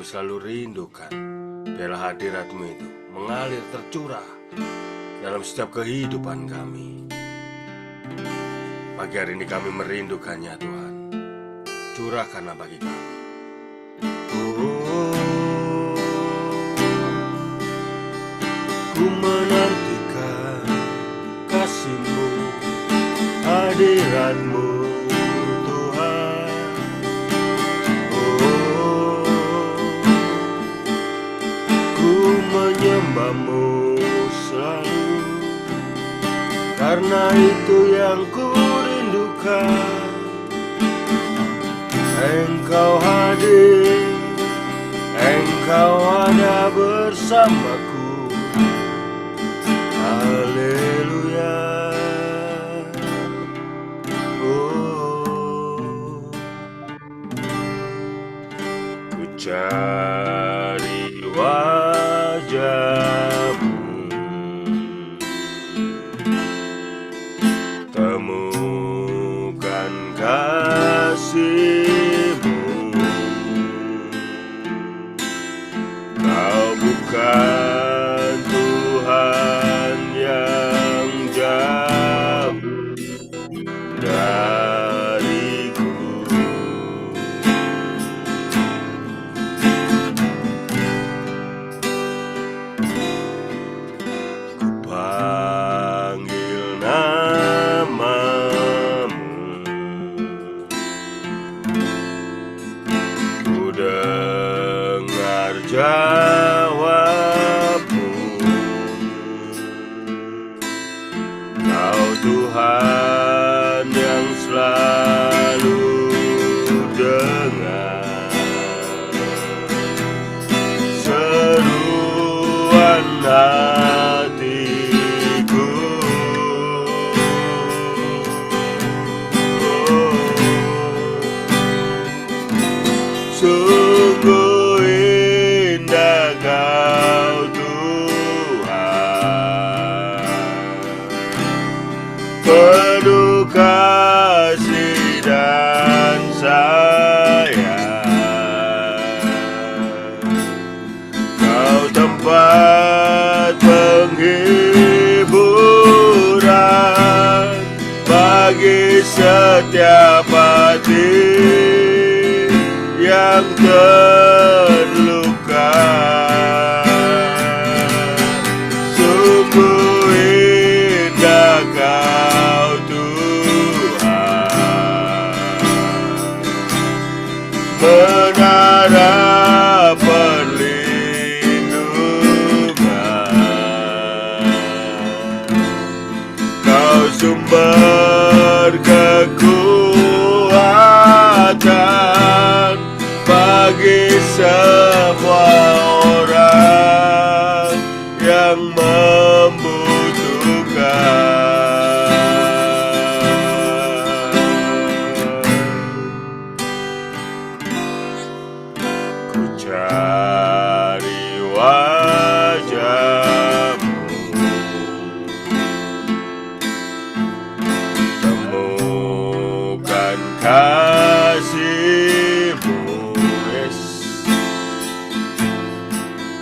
selalu rindukan. Biarlah hadirat-Mu itu mengalir tercurah dalam setiap kehidupan kami. Pagi hari ini kami merindukannya, Tuhan. Curahkanlah bagi kami. Ku menantikan kasih-Mu, hadirat-Mu, Tuhan. Ku menyembah-Mu selalu, karena itu yang ku rindukan. Engkau hadir, Engkau ada bersamaku. Haleluya. Ku cari wajah-Mu, temukan kasih-Mu. Kau bukan Tuhan yang jauh dariku. Ku panggil nama-Mu, ku dengar jawab-Mu. Kau Tuhan yang selalu dengar seruan hatiku. Sungguh indah Kau Tuhan, penuh kasih dan sayang. Kau tempat penghiburan bagi setiap hati yang terluka. Sungguh indah Kau Tuhan, menara perlindungan. Kau sumber kekuatan bagi semua orang yang membutuhkan. Ku cari wajah-Mu, temukan kasih-Mu.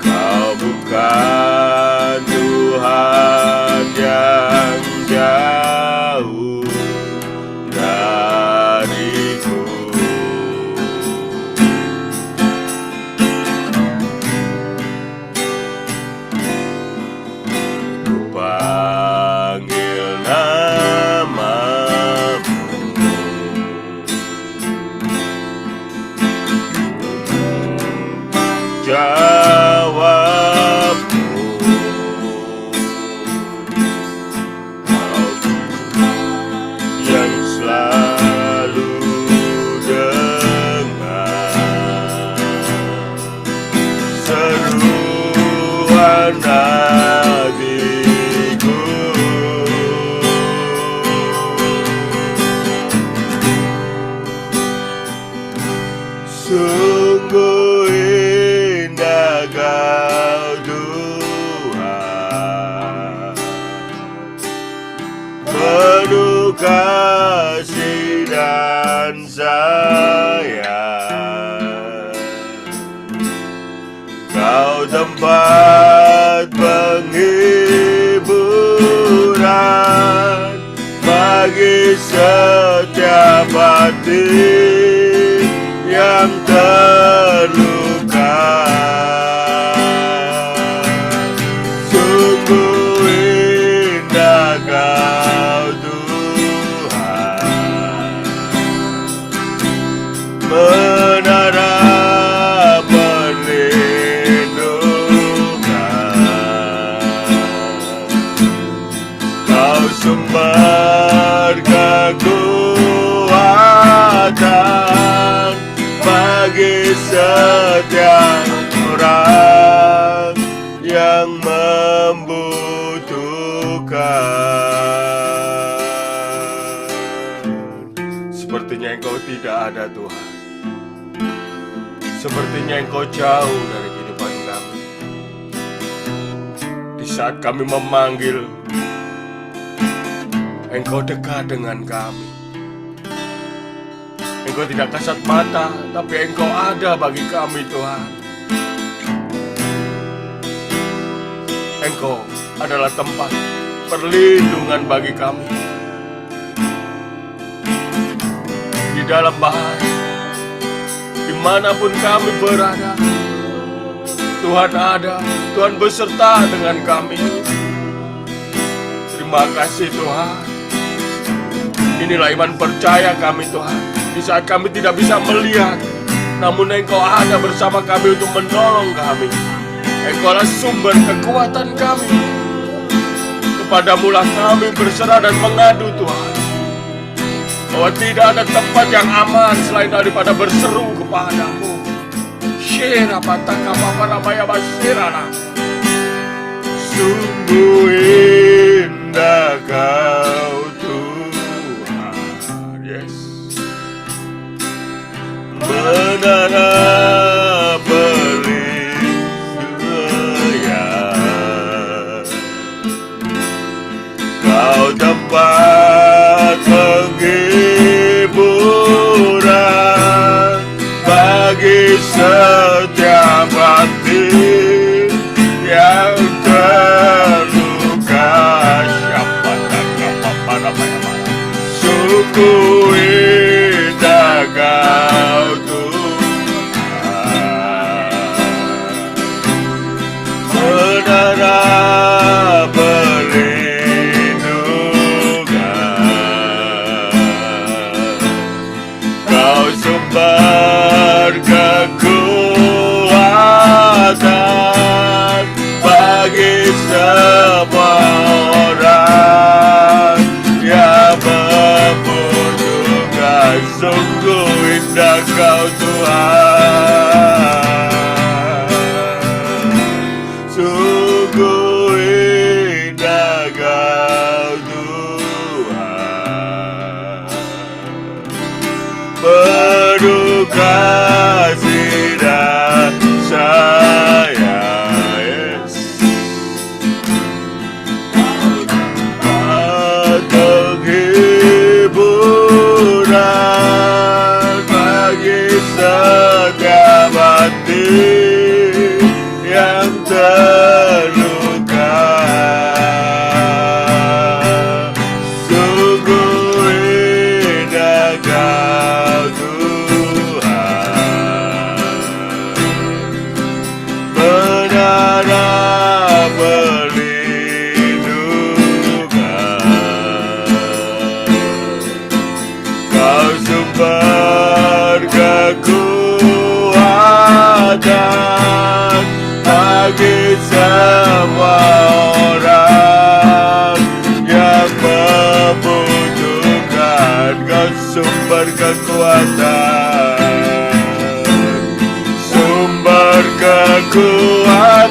Kau bukan Tuhan yang jauh dariku. Ku panggil nama-Mu, jawab-Mu. Kau yang selalu dengar seruan hatiku. Sungguh indah Kau Tuhan, penuh kasih dan sayang. tempat penghiburan bagi setiap hati yang terluka. Sungguh indah Kau Tuhan, menara sumber kekuatan bagi setiap orang yang membutuhkan. Sepertinya Engkau tidak ada, Tuhan. Sepertinya Engkau jauh dari kehidupan kami. Di saat kami memanggil, Engkau dekat dengan kami. Engkau tidak kasat mata, tapi Engkau ada bagi kami, Tuhan. Engkau adalah tempat perlindungan bagi kami. Di dalam bahaya, dimanapun kami berada, Tuhan ada, Tuhan beserta dengan kami. Terima kasih Tuhan. Inilah iman percaya kami, Tuhan. Di saat kami tidak bisa melihat, namun Engkau ada bersama kami untuk menolong kami. Engkau adalah sumber kekuatan kami. Kepadamulah kami berserah dan mengadu, Tuhan, bahwa tidak ada tempat yang aman selain daripada berseru kepadamu. Shira pataka paparamaya basirana. Sungguh indah Kau Tuhan, yes. Menara pelindung, Kau tempat penghiburan bagi setiap hati yang terluka. Sungguh indah Kau Tuhan, menara perlindungan, Kau sumber kekuatan bagi semua orang yang membutuhkan. Sungguh indah Kau Tuhan, sungguh indah Kau Tuhan, penuh kasih dan sayang, yes. Penghiburan bagi setiap hati yang terluka. Sungguh indah Kau Tuhan, menara perlindungan, Kau sumber kekuatan bagi semua orang yang membutuhkan. Kau sumber kekuatan, sumber kekuatan,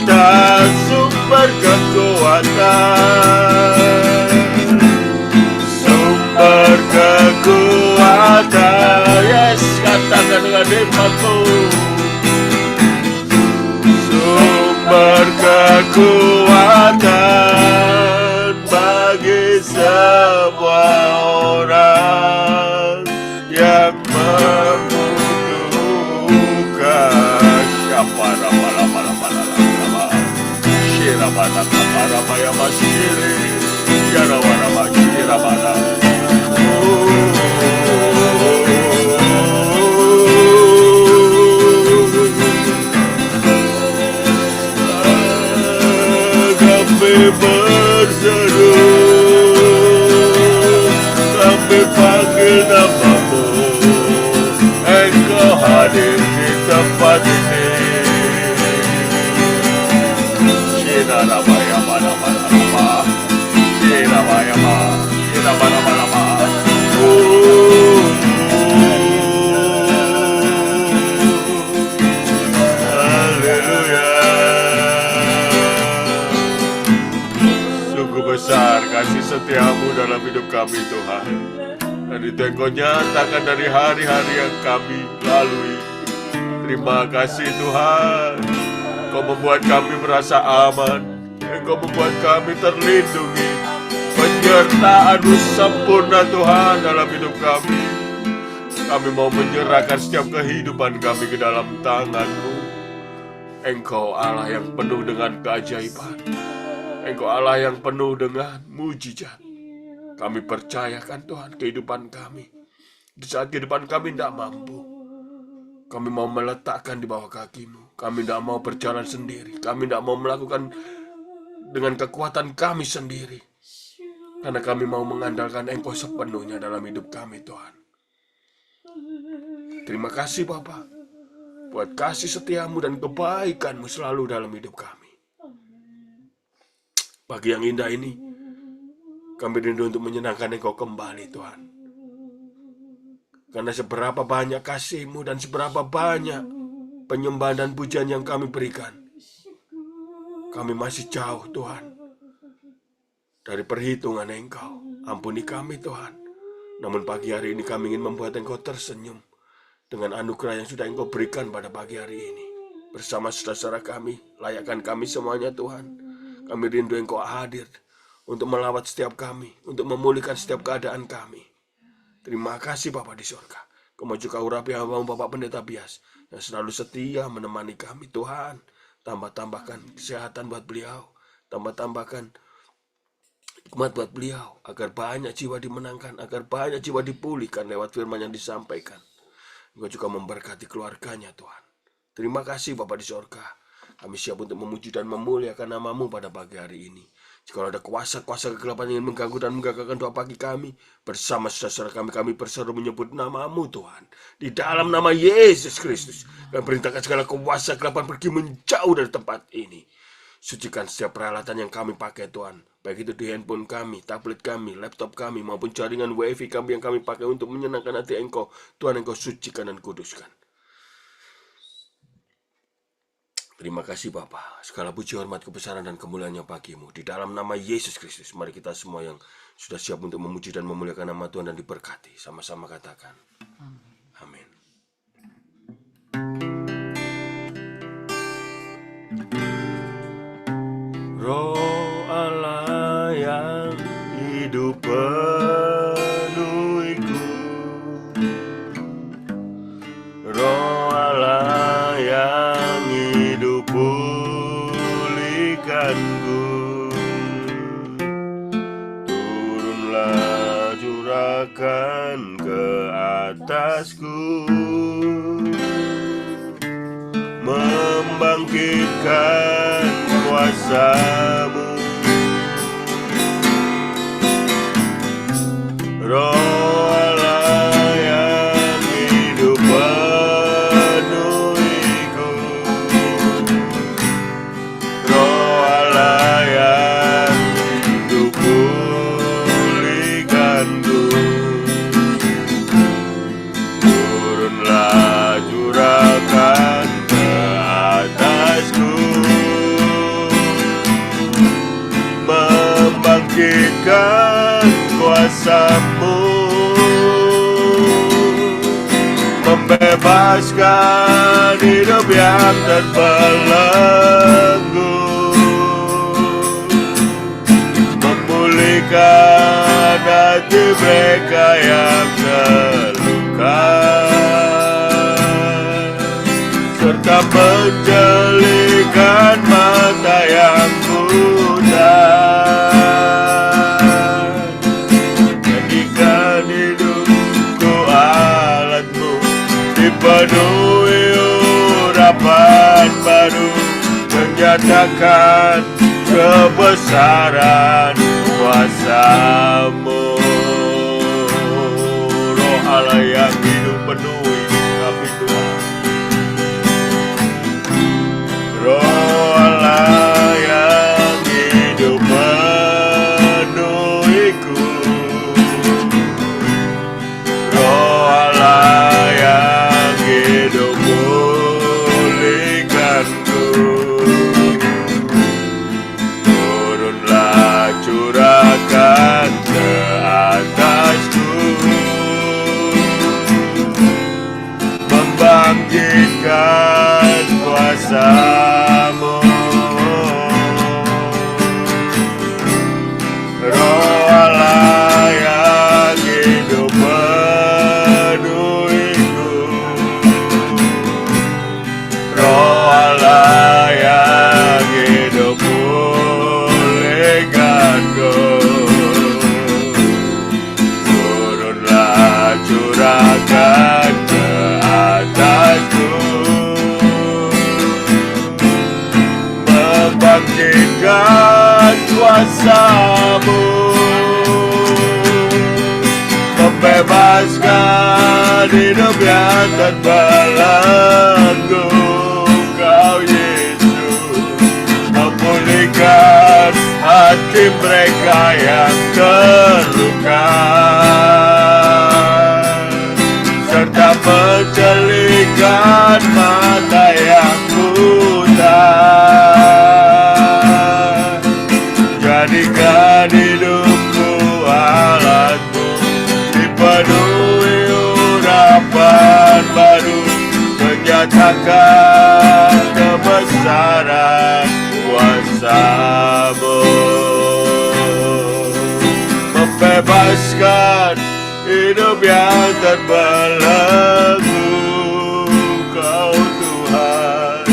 sumber kekuatan, sumber kekuatan, yes, katakan dengan imanmu. Sumber kekuatan bagi semua orang yang membutuhkan. Siapa lama-lama Rabana kapara maya masiri ya rawana masiri rabana. Kami berseru, kami panggil namamu, Engkau hadir di tempat ini. Shirabaya mana mana mana, Shirabaya mana, Shirabaya mana mana. Haleluya. Sungguh besar kasih setiamu dalam hidup kami Tuhan. Dan itu Engkau nyatakan dari hari-hari yang kami lalui. Terima kasih Tuhan. Engkau membuat kami merasa aman. Engkau membuat kami terlindungi. Penyertaan-Mu sempurna Tuhan dalam hidup kami. Kami mau menyerahkan setiap kehidupan kami ke dalam tangan-Mu. Engkau Allah yang penuh dengan keajaiban. Engkau Allah yang penuh dengan mujizat. Kami percayakan Tuhan kehidupan kami. Di saat kehidupan kami tidak mampu, kami mau meletakkan di bawah kaki-Mu. Kami tidak mau berjalan sendiri. Kami tidak mau melakukan dengan kekuatan kami sendiri. Karena kami mau mengandalkan Engkau sepenuhnya dalam hidup kami Tuhan. Terima kasih Bapa, buat kasih setiamu dan kebaikan-Mu selalu dalam hidup kami. Pagi yang indah ini, kami rindu untuk menyenangkan Engkau kembali Tuhan. Karena seberapa banyak kasih-Mu dan seberapa banyak penyembahan dan pujian yang kami berikan, kami masih jauh Tuhan dari perhitungan Engkau. Ampuni kami Tuhan. Namun pagi hari ini kami ingin membuat Engkau tersenyum dengan anugerah yang sudah Engkau berikan pada pagi hari ini. Bersama saudara-saudara kami, layakkan kami semuanya Tuhan. Kami rindu Engkau hadir untuk melawat setiap kami, untuk memulihkan setiap keadaan kami. Terima kasih Bapa di surga. Kau mau juga urapi hamba-Mu Bapak Pendeta Bias yang selalu setia menemani kami Tuhan. Tambah-tambahkan kesehatan buat beliau. Tambah-tambahkan hikmat buat beliau. Agar banyak jiwa dimenangkan. Agar banyak jiwa dipulihkan lewat firman yang disampaikan. Engkau juga memberkati keluarganya Tuhan. Terima kasih Bapa di surga. Kami siap untuk memuji dan memuliakan nama-Mu pada pagi hari ini. Jika ada kuasa-kuasa kegelapan yang ingin mengganggu dan menggagalkan doa pagi kami, bersama saudara-saudara kami berseru menyebut nama-Mu Tuhan. Di dalam nama Yesus Kristus, kami perintahkan segala kuasa kegelapan pergi menjauh dari tempat ini. Sucikan setiap peralatan yang kami pakai Tuhan, baik itu di handphone kami, tablet kami, laptop kami, maupun jaringan wifi kami yang kami pakai untuk menyenangkan hati Engkau. Tuhan, Engkau sucikan dan kuduskan. Terima kasih Bapa. Segala puji, hormat, kebesaran dan kemuliaan-Nya bagi-Mu. Di dalam nama Yesus Kristus, mari kita semua yang sudah siap untuk memuji dan memuliakan nama Tuhan dan diberkati, sama-sama katakan amin. Roh Allah yang hidup penuhiku, Roh Allah yang hidup pulihkanku, turunlah curahkan ke atasku, membangkitkan kuasa-Mu. Roh Allah yang hidup penuhiku, Roh Allah yang hidup pulihkanku, turunlah curahkan ke atasku, membangkitkan kuasa-Mu, membebaskan hidup yang terbelenggu, memulihkan hati mereka yang terluka, serta menjelikan mata yang buta. baru menyatakan kebesaran kuasa-Mu. Roh Allah yang hidup penuhi kami Tuhan. Roh Allah yang hidup penuhiku. Roh Allah yang hidup pulihkanku. Turunlah curahkan ke atasku, membangkitkan kuasa-Mu. Roh Allah yang hidup penuhiku. Roh Allah yang hidup pulihkanku. Turunlah curahkan ke atasku, membangkitkan kuasa-Mu, membebaskan hidup yang terbelenggu. Kau Yesus memulihkan hati mereka yang terluka, serta menjelikan mata yang buta. Jadikan hidupku alat-Mu, dipenuhi urapan baru, menyatakan kebesaran kuasa-Mu, membebaskan hidup yang terbelenggu. Kau Tuhan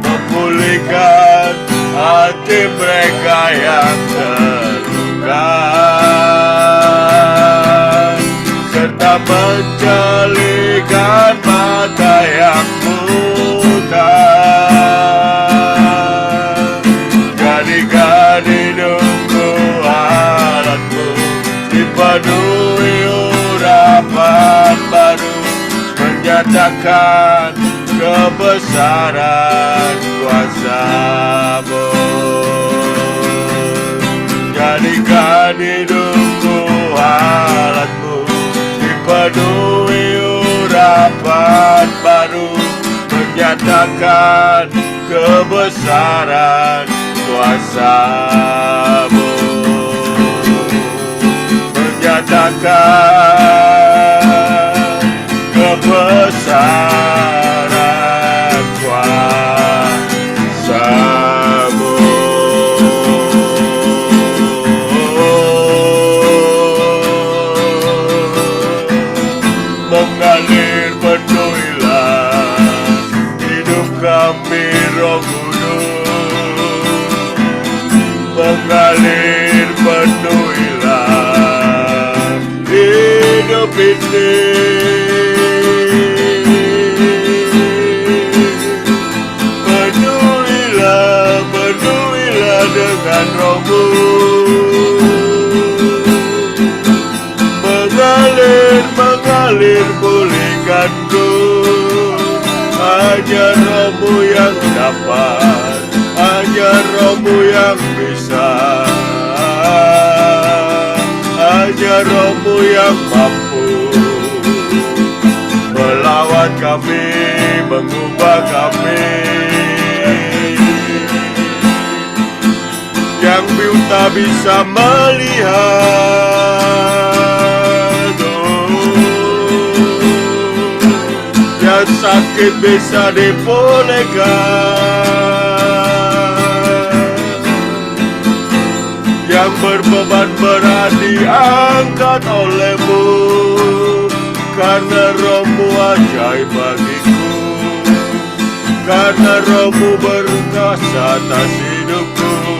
memulihkan hati mereka yang terluka, serta menjelikan mata yang buta. Jadikan hidupku alat-Mu, dipenuhi urapan baru, menyatakan kebesaran kuasa-Mu. Jadikan hidupku alat-Mu, dipenuhi urapan baru, menyatakan kebesaran kuasa-Mu. Menyatakan kebesaran kuasa-Mu. Mengalir penuhilah hidup kami, Roh Kudus. Mengalir penuhilah hidup ini. Penuhilah dengan Roh-Mu. Mengalir pulihkanku. Hanya Roh-Mu yang dapat, hanya Roh-Mu yang bisa, hanya Roh-Mu yang mampu melawat kami, mengubah kami. Yang buta bisa melihat, yang sakit bisa dipulihkan, yang berbeban berat diangkat oleh-Mu, karena Roh-Mu ajaib bagiku, karena Roh-Mu berkuasa atas hidupku.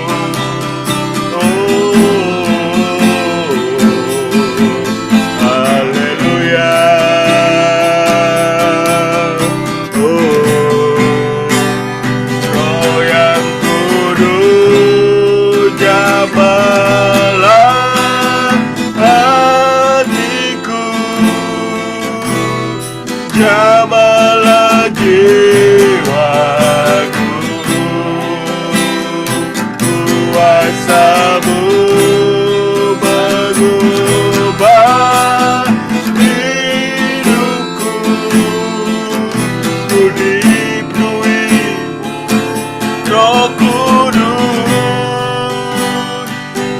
Roh Kudus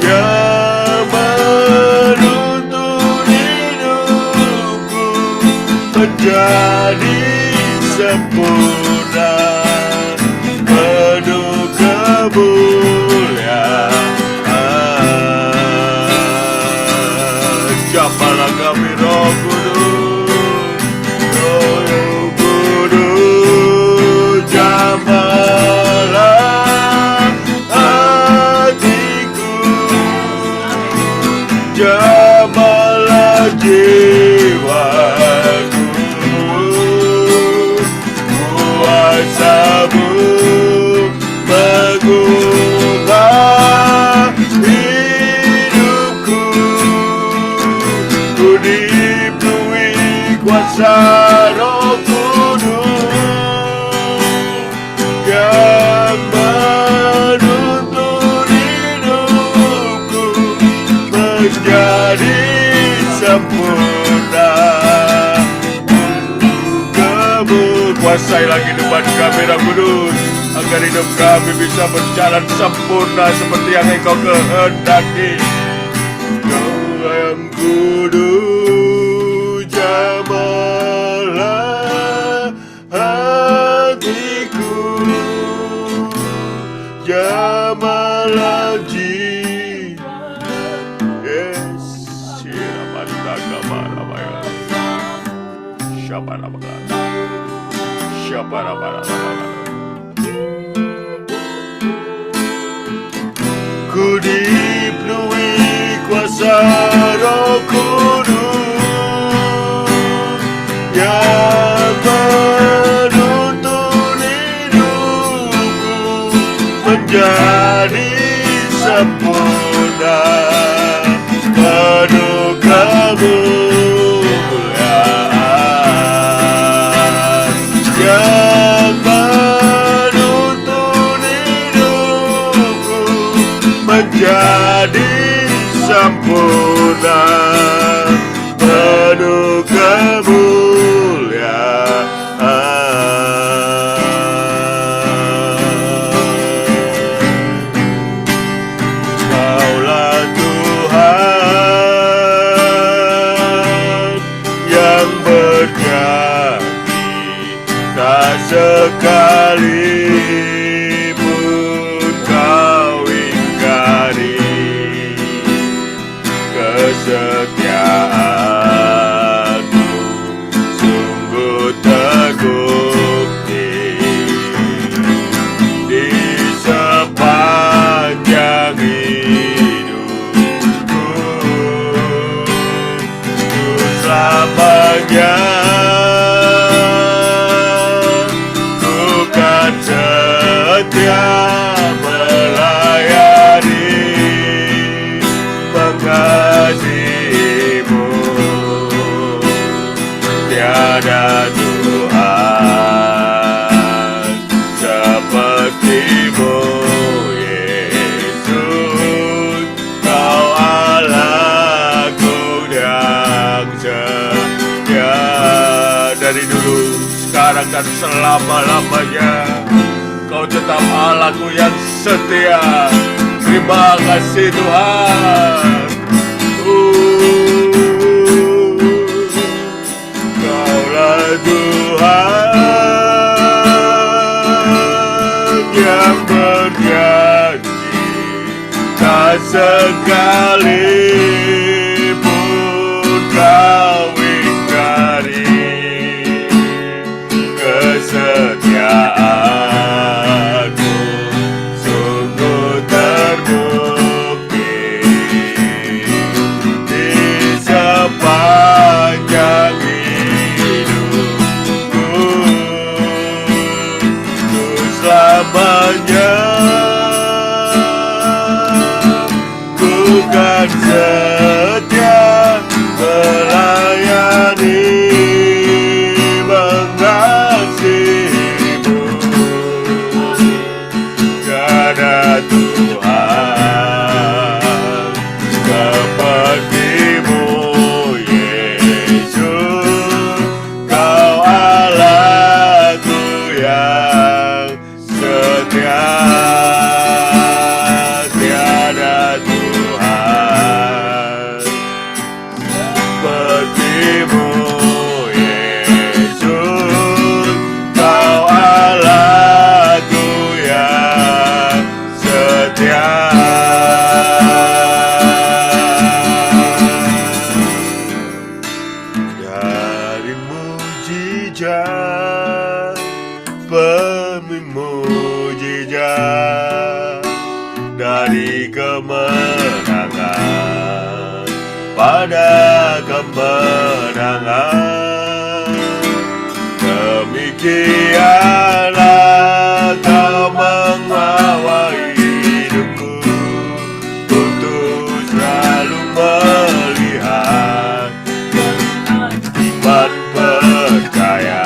yang menuntun hidupku menjadi sempurna penuh kemuliaan. Jambalah kami Roh Kudus, Roh Kudus, jambalah hatiku, jambalah jiwaku, kuasa-Mu mengubah hidupku, ku dipenuhi kuasa Roh Kudus yang menuntun hidupku menjadi sempurna. Kuasailah kehidupan kami Roh Kudus, agar hidup kami bisa berjalan sempurna seperti yang Engkau kehendaki. Kau yang kudus, jambalah hatiku, jambalah jiwa. Yes, ku dipenuhi kuasa Roh Kudus yang menuntun hidupku menjadi sempurna penuh kemuliaan, yang menuntun hidupku menjadi sempurna penuh kemuliaan. Kaulah Tuhan yang berjanji, tak sekalipun Kau ingkari kesetiaan-Mu, sungguh terbukti di sepanjang hidupku. Ku selamanya ku kan setia melayani mengasihi-Mu. Tiada Tuhan seperti-Mu, Yesus. Kau Allahku yang setia dari dulu, sekarang dan selama-lamanya. Kau tetap Allahku yang setia. Terima kasih Tuhan. Kaulah Tuhan yang berjanji, tak sekalipun Kau ingkari kesetiaan-Mu, sungguh terbukti di sepanjang hidupku. Ku selamanya ku kan setia melayani mengasihi-Mu. Tiada Tuhan seperti-Mu, Yesus. Kau Allahku yang setia. saja dari kemenangan pada kemenangan. Demikianlah kau mengawali hidupku untuk selalu melihat iman percaya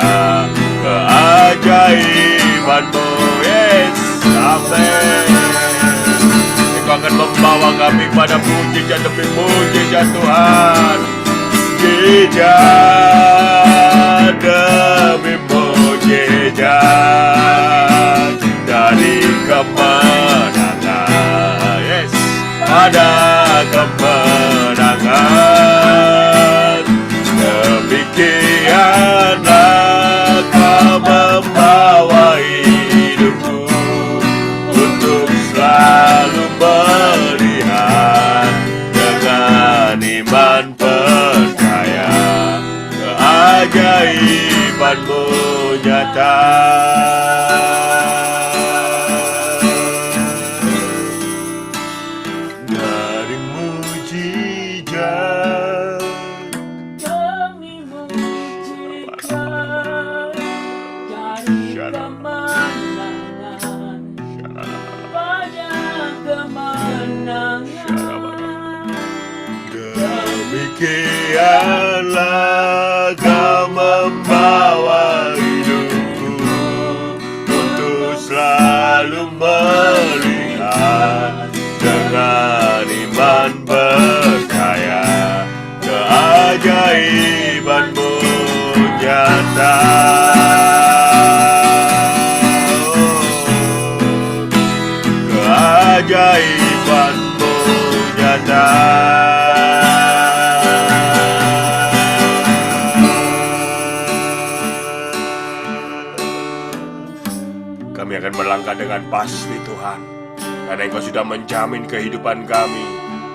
keajaibanmu. Yes, amin. Engkau akan membawa kami pada mujizat demi mujizat Tuhan. Mujizat demi mujizat dari kemenangan. Yes, pada kemenangan. Demikianlah kau membawa hidupku untuk selalu melihat dengan iman percaya keajaibanmu nyata. Dari mujizat demi mujizat dari kemenangan pada kemenangan. Demikianlah kau membawa hidupku untuk selalu melihat dengan iman percaya keajaibanmu nyata. Keajaibanmu nyata. Kami akan melangkah dengan pasti Tuhan, karena Engkau sudah menjamin kehidupan kami.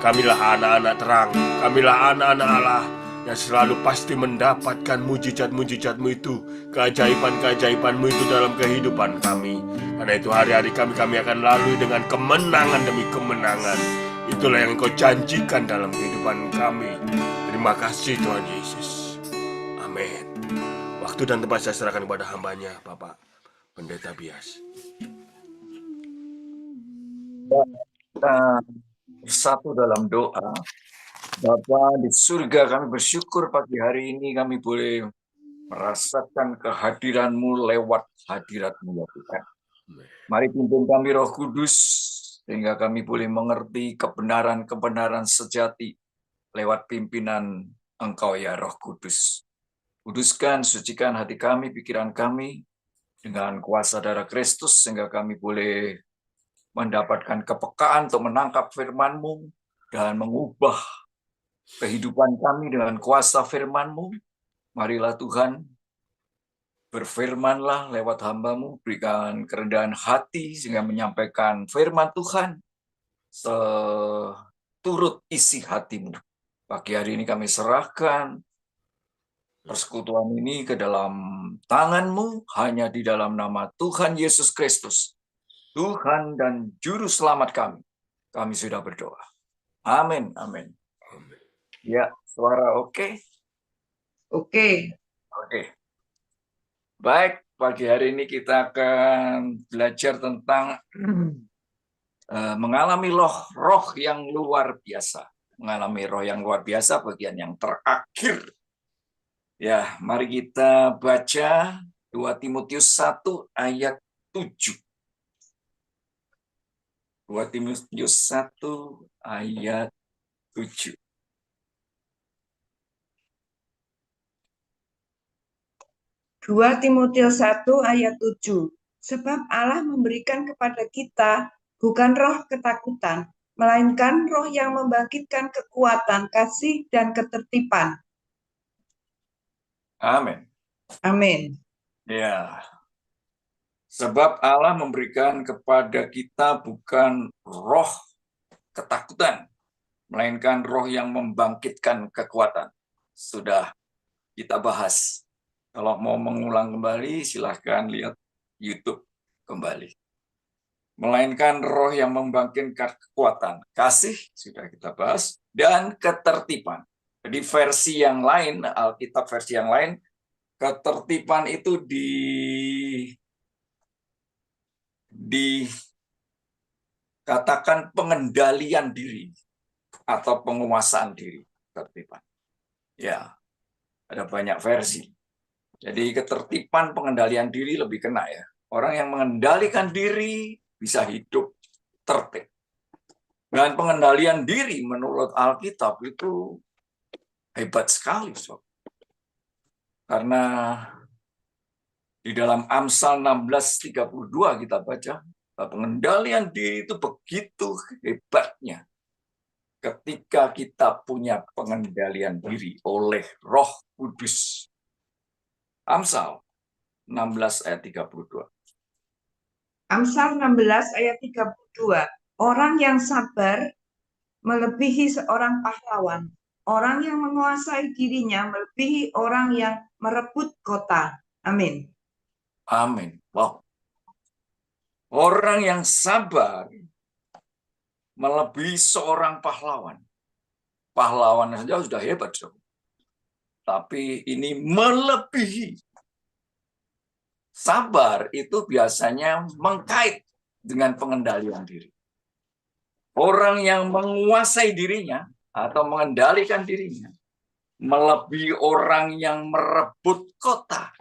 Kamilah anak-anak terang, kamilah anak-anak Allah yang selalu pasti mendapatkan mujizat-mujizat-Mu itu, keajaiban-keajaiban-Mu itu dalam kehidupan kami. Karena itu hari-hari kami akan lalui dengan kemenangan demi kemenangan. Itulah yang Engkau janjikan dalam kehidupan kami. Terima kasih Tuhan Yesus. Amin. Waktu dan tempat saya serahkan kepada hamba-Nya, Bapak Pendeta Bias. Kita bersatu dalam doa. Bapa di surga, kami bersyukur pagi hari ini kami boleh merasakan kehadiran-Mu lewat hadirat-Mu ya Tuhan. Mari pimpin kami Roh Kudus, sehingga kami boleh mengerti kebenaran-kebenaran sejati lewat pimpinan Engkau ya Roh Kudus. Kuduskan, sucikan hati kami, pikiran kami, dengan kuasa darah Kristus, sehingga kami boleh mendapatkan kepekaan untuk menangkap firman-Mu dan mengubah kehidupan kami dengan kuasa firman-Mu. Marilah Tuhan, berfirmanlah lewat hamba-Mu, berikan kerendahan hati sehingga menyampaikan firman Tuhan seturut isi hati-Mu. Pagi hari ini kami serahkan persekutuan ini ke dalam tangan-Mu, hanya di dalam nama Tuhan Yesus Kristus, Tuhan dan Juru Selamat kami. Kami sudah berdoa. Amin, amin. Ya, suara oke? Oke. Oke. Baik, pagi hari ini kita akan belajar tentang mengalami roh yang luar biasa. Mengalami roh yang luar biasa, bagian yang terakhir. Ya, mari kita baca 2 Timotius 1 ayat 7. 2 Timotius 1 ayat 7. Dua Timotius 1 ayat 7. Sebab Allah memberikan kepada kita bukan roh ketakutan, melainkan roh yang membangkitkan kekuatan, kasih, dan ketertiban. Amin. Amin. Ya. Sebab Allah memberikan kepada kita bukan roh ketakutan, melainkan roh yang membangkitkan kekuatan. Sudah kita bahas. Kalau mau mengulang kembali, silahkan lihat YouTube kembali. melainkan roh yang membangkitkan kekuatan. Kasih, sudah kita bahas, dan ketertiban. Jadi versi yang lain, Alkitab versi yang lain, ketertiban itu dikatakan pengendalian diri atau penguasaan diri. Ketertiban. Ya, ada banyak versi. Jadi ketertiban pengendalian diri lebih kena ya. Orang yang mengendalikan diri bisa hidup tertib. Dan pengendalian diri menurut Alkitab itu hebat sekali, sob. Karena di dalam Amsal 16:32 kita baca, pengendalian diri itu begitu hebatnya ketika kita punya pengendalian diri oleh Roh Kudus. Amsal 16 ayat 32. Amsal 16 ayat 32. Orang yang sabar melebihi seorang pahlawan. Orang yang menguasai dirinya melebihi orang yang merebut kota. Amin. Amin. Wow. Orang yang sabar melebihi seorang pahlawan. Pahlawan saja sudah hebat, sob. Tapi ini melebihi. Sabar itu biasanya mengkait dengan pengendalian diri. Orang yang menguasai dirinya atau mengendalikan dirinya melebihi orang yang merebut kota.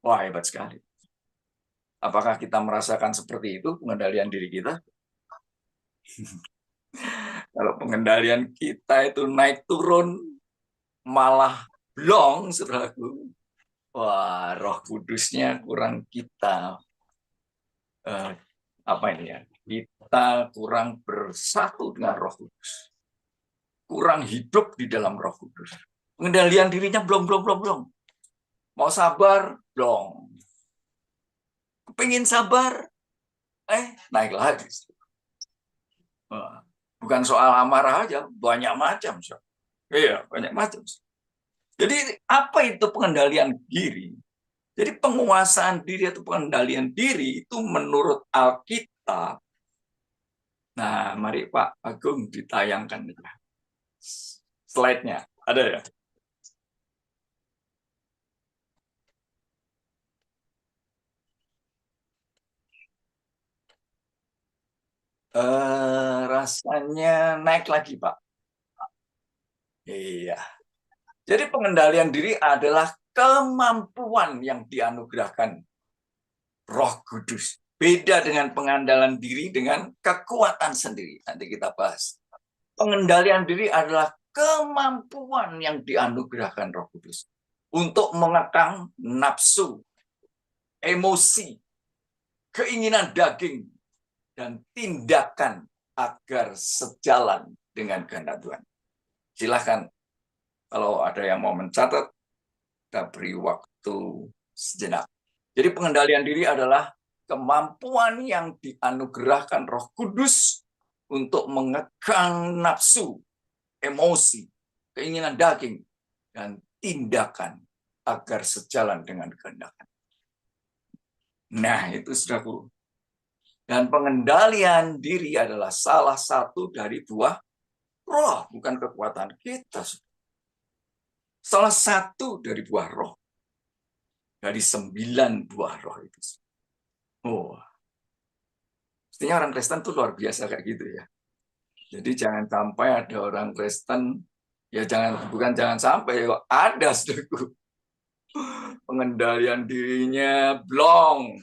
Wah, hebat sekali. Apakah kita merasakan seperti itu pengendalian diri kita? Kalau pengendalian kita itu naik turun malah blong, saudaraku. Wah, Roh Kudusnya kurang kita apa ini ya? Kita kurang bersatu dengan Roh Kudus. Kurang hidup di dalam Roh Kudus. Pengendalian dirinya belum. Mau sabar, belum. Pengen sabar, naik lagi. Bukan soal amarah aja, banyak macam. Iya, banyak macam. Jadi apa itu pengendalian diri? Jadi penguasaan diri atau pengendalian diri itu menurut Alkitab. Nah, mari Pak Agung ditayangkan. Slide-nya, ada ya? Rasanya naik lagi, Pak. Iya. Jadi pengendalian diri adalah kemampuan yang dianugerahkan Roh Kudus. Beda dengan pengandalan diri dengan kekuatan sendiri. Nanti kita bahas. Pengendalian diri adalah kemampuan yang dianugerahkan Roh Kudus untuk mengekang nafsu, emosi, keinginan daging, dan tindakan agar sejalan dengan kehendak Tuhan. Silahkan, kalau ada yang mau mencatat, kita beri waktu sejenak. Jadi pengendalian diri adalah kemampuan yang dianugerahkan Roh Kudus untuk mengekang nafsu, emosi, keinginan daging, dan tindakan agar sejalan dengan kehendak. Nah, itu saudaraku. Dan pengendalian diri adalah salah satu dari buah roh, bukan kekuatan kita. Salah satu dari buah roh. Dari 9 buah roh itu. Oh, mestinya orang Kristen tuh luar biasa kayak gitu ya. Jadi jangan sampai ada orang Kristen, ya jangan sampai, kok ada saudaraku. Pengendalian dirinya blong.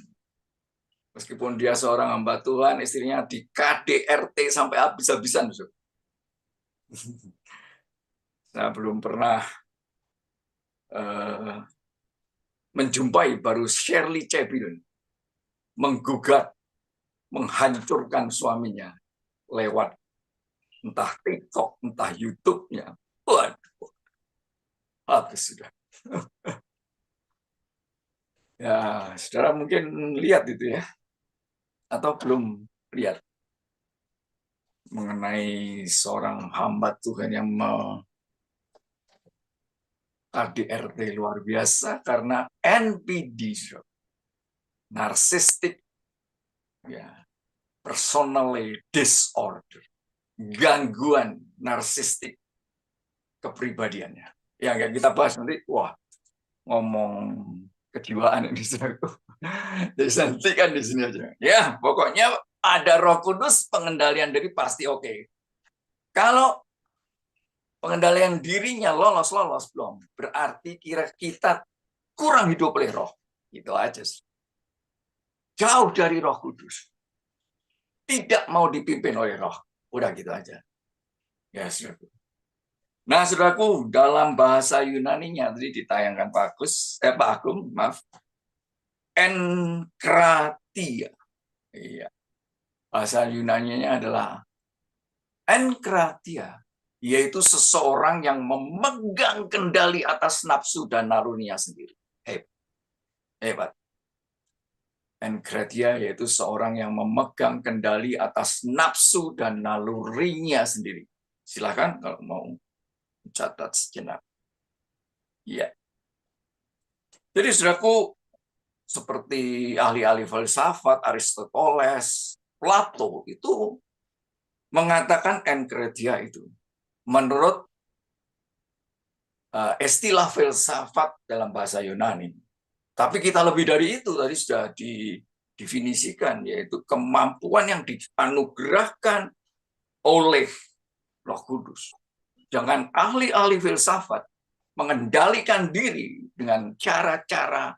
Meskipun dia seorang hamba Tuhan, istrinya di KDRT sampai habis-habisan. Saya belum pernah menjumpai, baru Shirley Chebin menggugat, menghancurkan suaminya lewat entah TikTok, entah YouTube-nya. Waduh, habis sudah. Ya, saudara mungkin lihat itu ya, atau belum lihat mengenai seorang hamba Tuhan yang KDRT luar biasa karena NPD, narcissistic ya, personally disorder, gangguan narsistik kepribadiannya. Ya, nggak kita bahas nanti, wah, ngomong kejiwaan ini saudaraku. Jadi nanti kan di sini aja. Ya, pokoknya ada Roh Kudus, pengendalian diri pasti oke. Kalau pengendalian dirinya lolos belum, berarti kira kita kurang hidup oleh Roh. Itu aja sih. Jauh dari Roh Kudus. Tidak mau dipimpin oleh Roh. Udah gitu aja. Ya, saudaraku. Nah, saudaraku, dalam bahasa Yunaninya tadi ditayangkan Pak Agung, maaf. Enkratia. Iya. Bahasa Yunaninya adalah enkratia, yaitu seseorang yang memegang kendali atas nafsu dan nalurinya sendiri. Hebat. Enkratia yaitu seorang yang memegang kendali atas nafsu dan nalurinya sendiri. Silakan kalau mau catat sejenak. Iya. Jadi saudaraku, seperti ahli-ahli filsafat, Aristoteles, Plato itu mengatakan enkratia itu. Menurut istilah filsafat dalam bahasa Yunani. Tapi kita lebih dari itu, tadi sudah didefinisikan, yaitu kemampuan yang dianugerahkan oleh Roh Kudus. Jangan ahli-ahli filsafat mengendalikan diri dengan cara-cara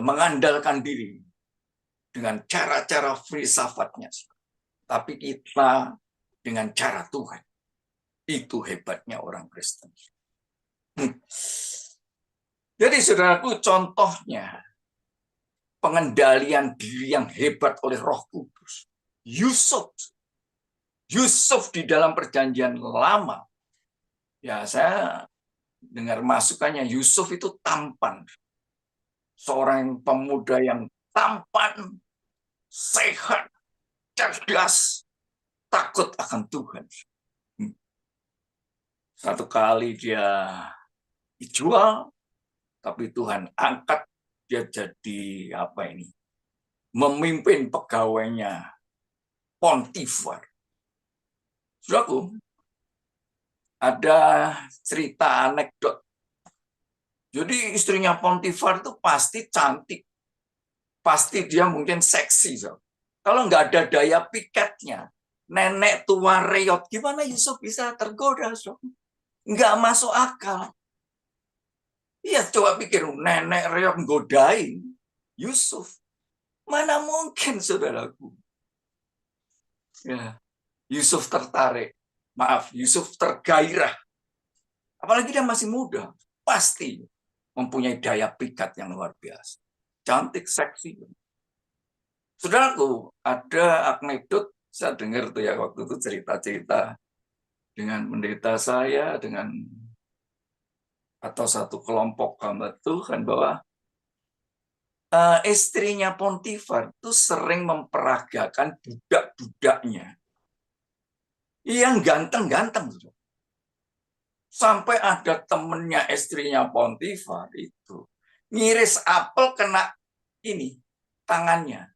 mengandalkan diri dengan cara-cara filsafatnya. Tapi kita dengan cara Tuhan. Itu hebatnya orang Kristen. Jadi saudaraku, contohnya pengendalian diri yang hebat oleh Roh Kudus. Yusuf di dalam perjanjian lama. Ya, saya dengar masukannya, Yusuf itu tampan. Seorang pemuda yang tampan, sehat, cerdas, takut akan Tuhan. Satu kali dia dijual, tapi Tuhan angkat dia jadi memimpin pegawainya Pontifar. Saudaraku, ada cerita anekdot. Jadi istrinya Pontifar itu pasti cantik. Pasti dia mungkin seksi. So. Kalau nggak ada daya pikatnya, nenek tua reot, gimana Yusuf bisa tergoda? So? Nggak masuk akal. Iya, coba pikir, nenek reot godain Yusuf. Mana mungkin, saudaraku? Ya, Yusuf tertarik. Maaf, Yusuf tergairah. Apalagi dia masih muda. Pasti mempunyai daya pikat yang luar biasa. Cantik, seksi. Saudaraku, ada anekdot, saya dengar tuh ya waktu itu cerita-cerita dengan pendeta saya, atau satu kelompok hamba Tuhan, bahwa istrinya Pontifar itu sering memperagakan budak-budaknya yang ganteng-ganteng. Sampai ada temennya istrinya Pontifar itu ngiris apel kena tangannya.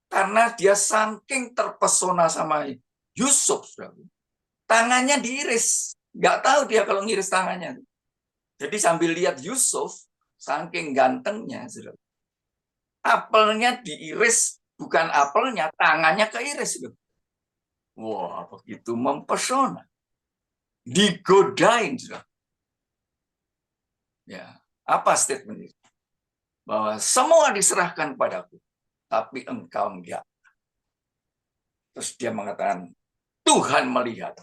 Karena dia saking terpesona sama Yusuf. Tangannya diiris. Nggak tahu dia kalau ngiris tangannya. Jadi sambil lihat Yusuf, saking gantengnya, apelnya diiris, bukan apelnya, tangannya keiris. Wah, begitu mempesona. Digodain. Ya, apa statement itu? Bahwa semua diserahkan padaku, tapi engkau enggak. Terus dia mengatakan, Tuhan melihat.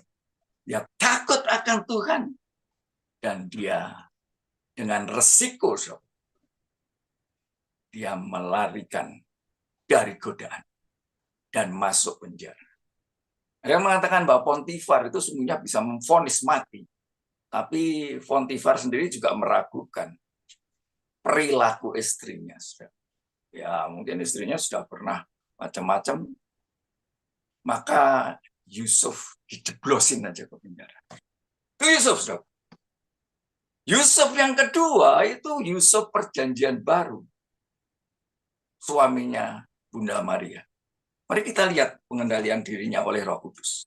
Dia takut akan Tuhan. Dan dia dengan resiko, dia melarikan dari godaan dan masuk penjara. Dia mengatakan bahwa Pontifar itu sebenarnya bisa memvonis mati. Tapi Pontifar sendiri juga meragukan perilaku istrinya. Ya, mungkin istrinya sudah pernah macam-macam. Maka Yusuf dijeblosin aja ke penjara. Itu Yusuf, saudara. Yusuf yang kedua itu Yusuf perjanjian baru. Suaminya Bunda Maria. Mari kita lihat pengendalian dirinya oleh Roh Kudus.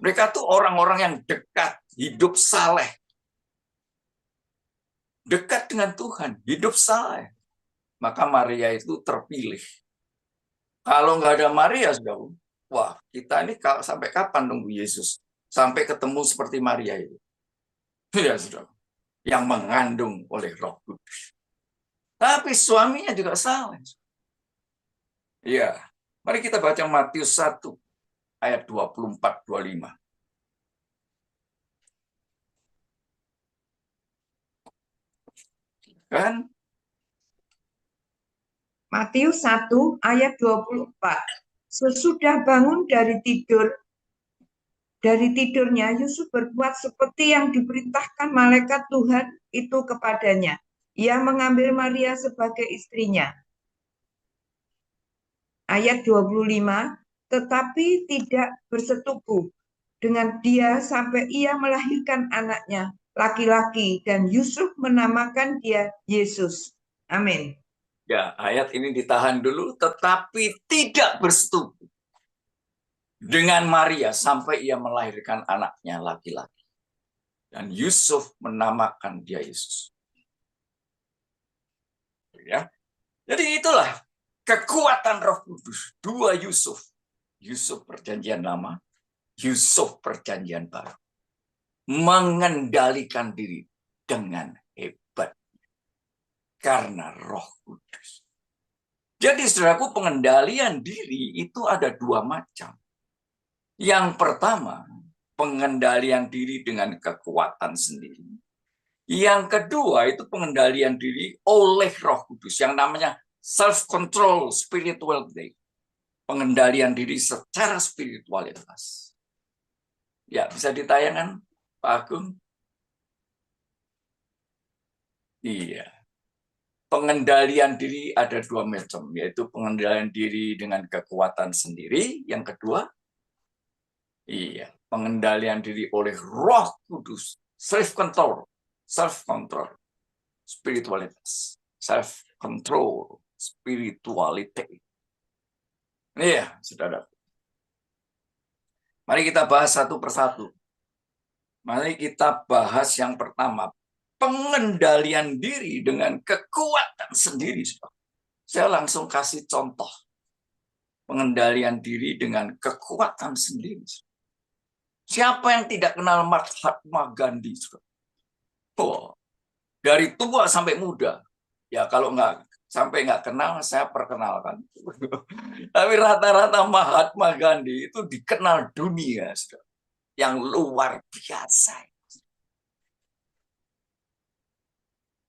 Mereka tuh orang-orang yang dekat, hidup saleh. Dekat dengan Tuhan, hidup saleh. Maka Maria itu terpilih. Kalau nggak ada Maria, saudara, wah, kita ini sampai kapan nunggu Yesus? Sampai ketemu seperti Maria itu. Ya, saudara. Yang mengandung oleh Roh Kudus. Tapi suaminya juga saleh. Ya, mari kita baca Matius 1 ayat 24-25. Kan? Matius 1 ayat 24. Sesudah bangun dari tidurnya, Yusuf berbuat seperti yang diperintahkan malaikat Tuhan itu kepadanya. Ia mengambil Maria sebagai istrinya. Ayat 25, tetapi tidak bersetubuh dengan dia sampai ia melahirkan anaknya laki-laki, dan Yusuf menamakan dia Yesus. Amin. Ya, ayat ini ditahan dulu, tetapi tidak bersetubuh dengan Maria sampai ia melahirkan anaknya laki-laki. Dan Yusuf menamakan dia Yesus. Ya. Jadi itulah kekuatan Roh Kudus. Dua Yusuf. Yusuf perjanjian lama, Yusuf perjanjian baru. Mengendalikan diri dengan hebat. Karena Roh Kudus. Jadi saudaraku, pengendalian diri itu ada dua macam. Yang pertama, pengendalian diri dengan kekuatan sendiri. Yang kedua, itu pengendalian diri oleh Roh Kudus, yang namanya self-control spirituality. Pengendalian diri secara spiritualitas. Ya, bisa ditayangkan, Pak Agung? Iya. Pengendalian diri ada dua macam, yaitu pengendalian diri dengan kekuatan sendiri. Yang kedua, iya, pengendalian diri oleh Roh Kudus, self-control, spiritualitas, self-control, spirituality. Iya, saudara. Mari kita bahas satu persatu. Mari kita bahas yang pertama, pengendalian diri dengan kekuatan sendiri. Saya langsung kasih contoh. Pengendalian diri dengan kekuatan sendiri. Siapa yang tidak kenal Mahatma Gandhi? Oh, dari tua sampai muda. Ya kalau sampai nggak kenal, saya perkenalkan. Tapi rata-rata Mahatma Gandhi itu dikenal dunia. Yang luar biasa.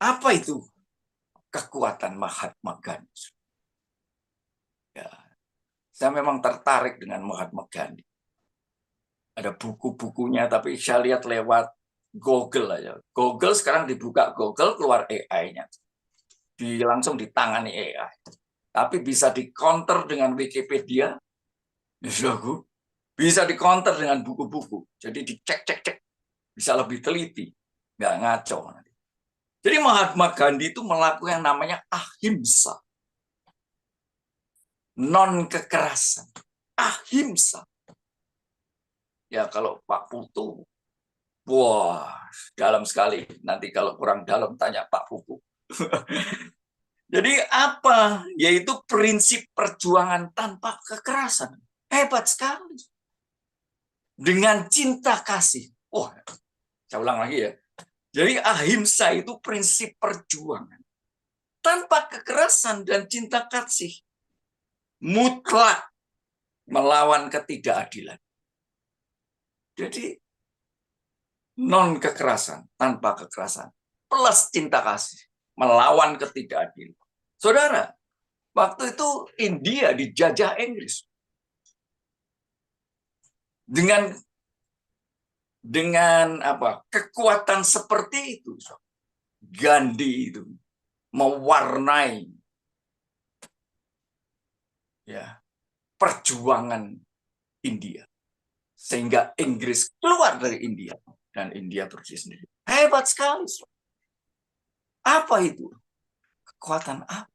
Apa itu kekuatan Mahatma Gandhi? Ya, saya memang tertarik dengan Mahatma Gandhi. Ada buku-bukunya, tapi saya lihat lewat Google aja. Google sekarang dibuka Google, keluar AI-nya. Langsung ditangani AI. Tapi bisa di-counter dengan Wikipedia. Bisa di-counter dengan buku-buku. Jadi dicek-cek-cek. Bisa lebih teliti. Nggak ngaco. Jadi Mahatma Gandhi itu melakukan yang namanya ahimsa. Non-kekerasan. Ahimsa. Ya kalau Pak Putu, wah, dalam sekali. Nanti kalau kurang dalam tanya Pak Putu. Jadi apa? Yaitu prinsip perjuangan tanpa kekerasan. Hebat sekali. Dengan cinta kasih. Oh, saya ulang lagi ya. Jadi ahimsa itu prinsip perjuangan. Tanpa kekerasan dan cinta kasih. Mutlak melawan ketidakadilan. Jadi non-kekerasan, tanpa kekerasan. Plus cinta kasih. Melawan ketidakadilan. Saudara, waktu itu India dijajah Inggris. Dengan kekuatan seperti itu, Gandhi itu mewarnai perjuangan India sehingga Inggris keluar dari India dan India berdiri sendiri. Hebat sekali. Apa itu? Kekuatan apa?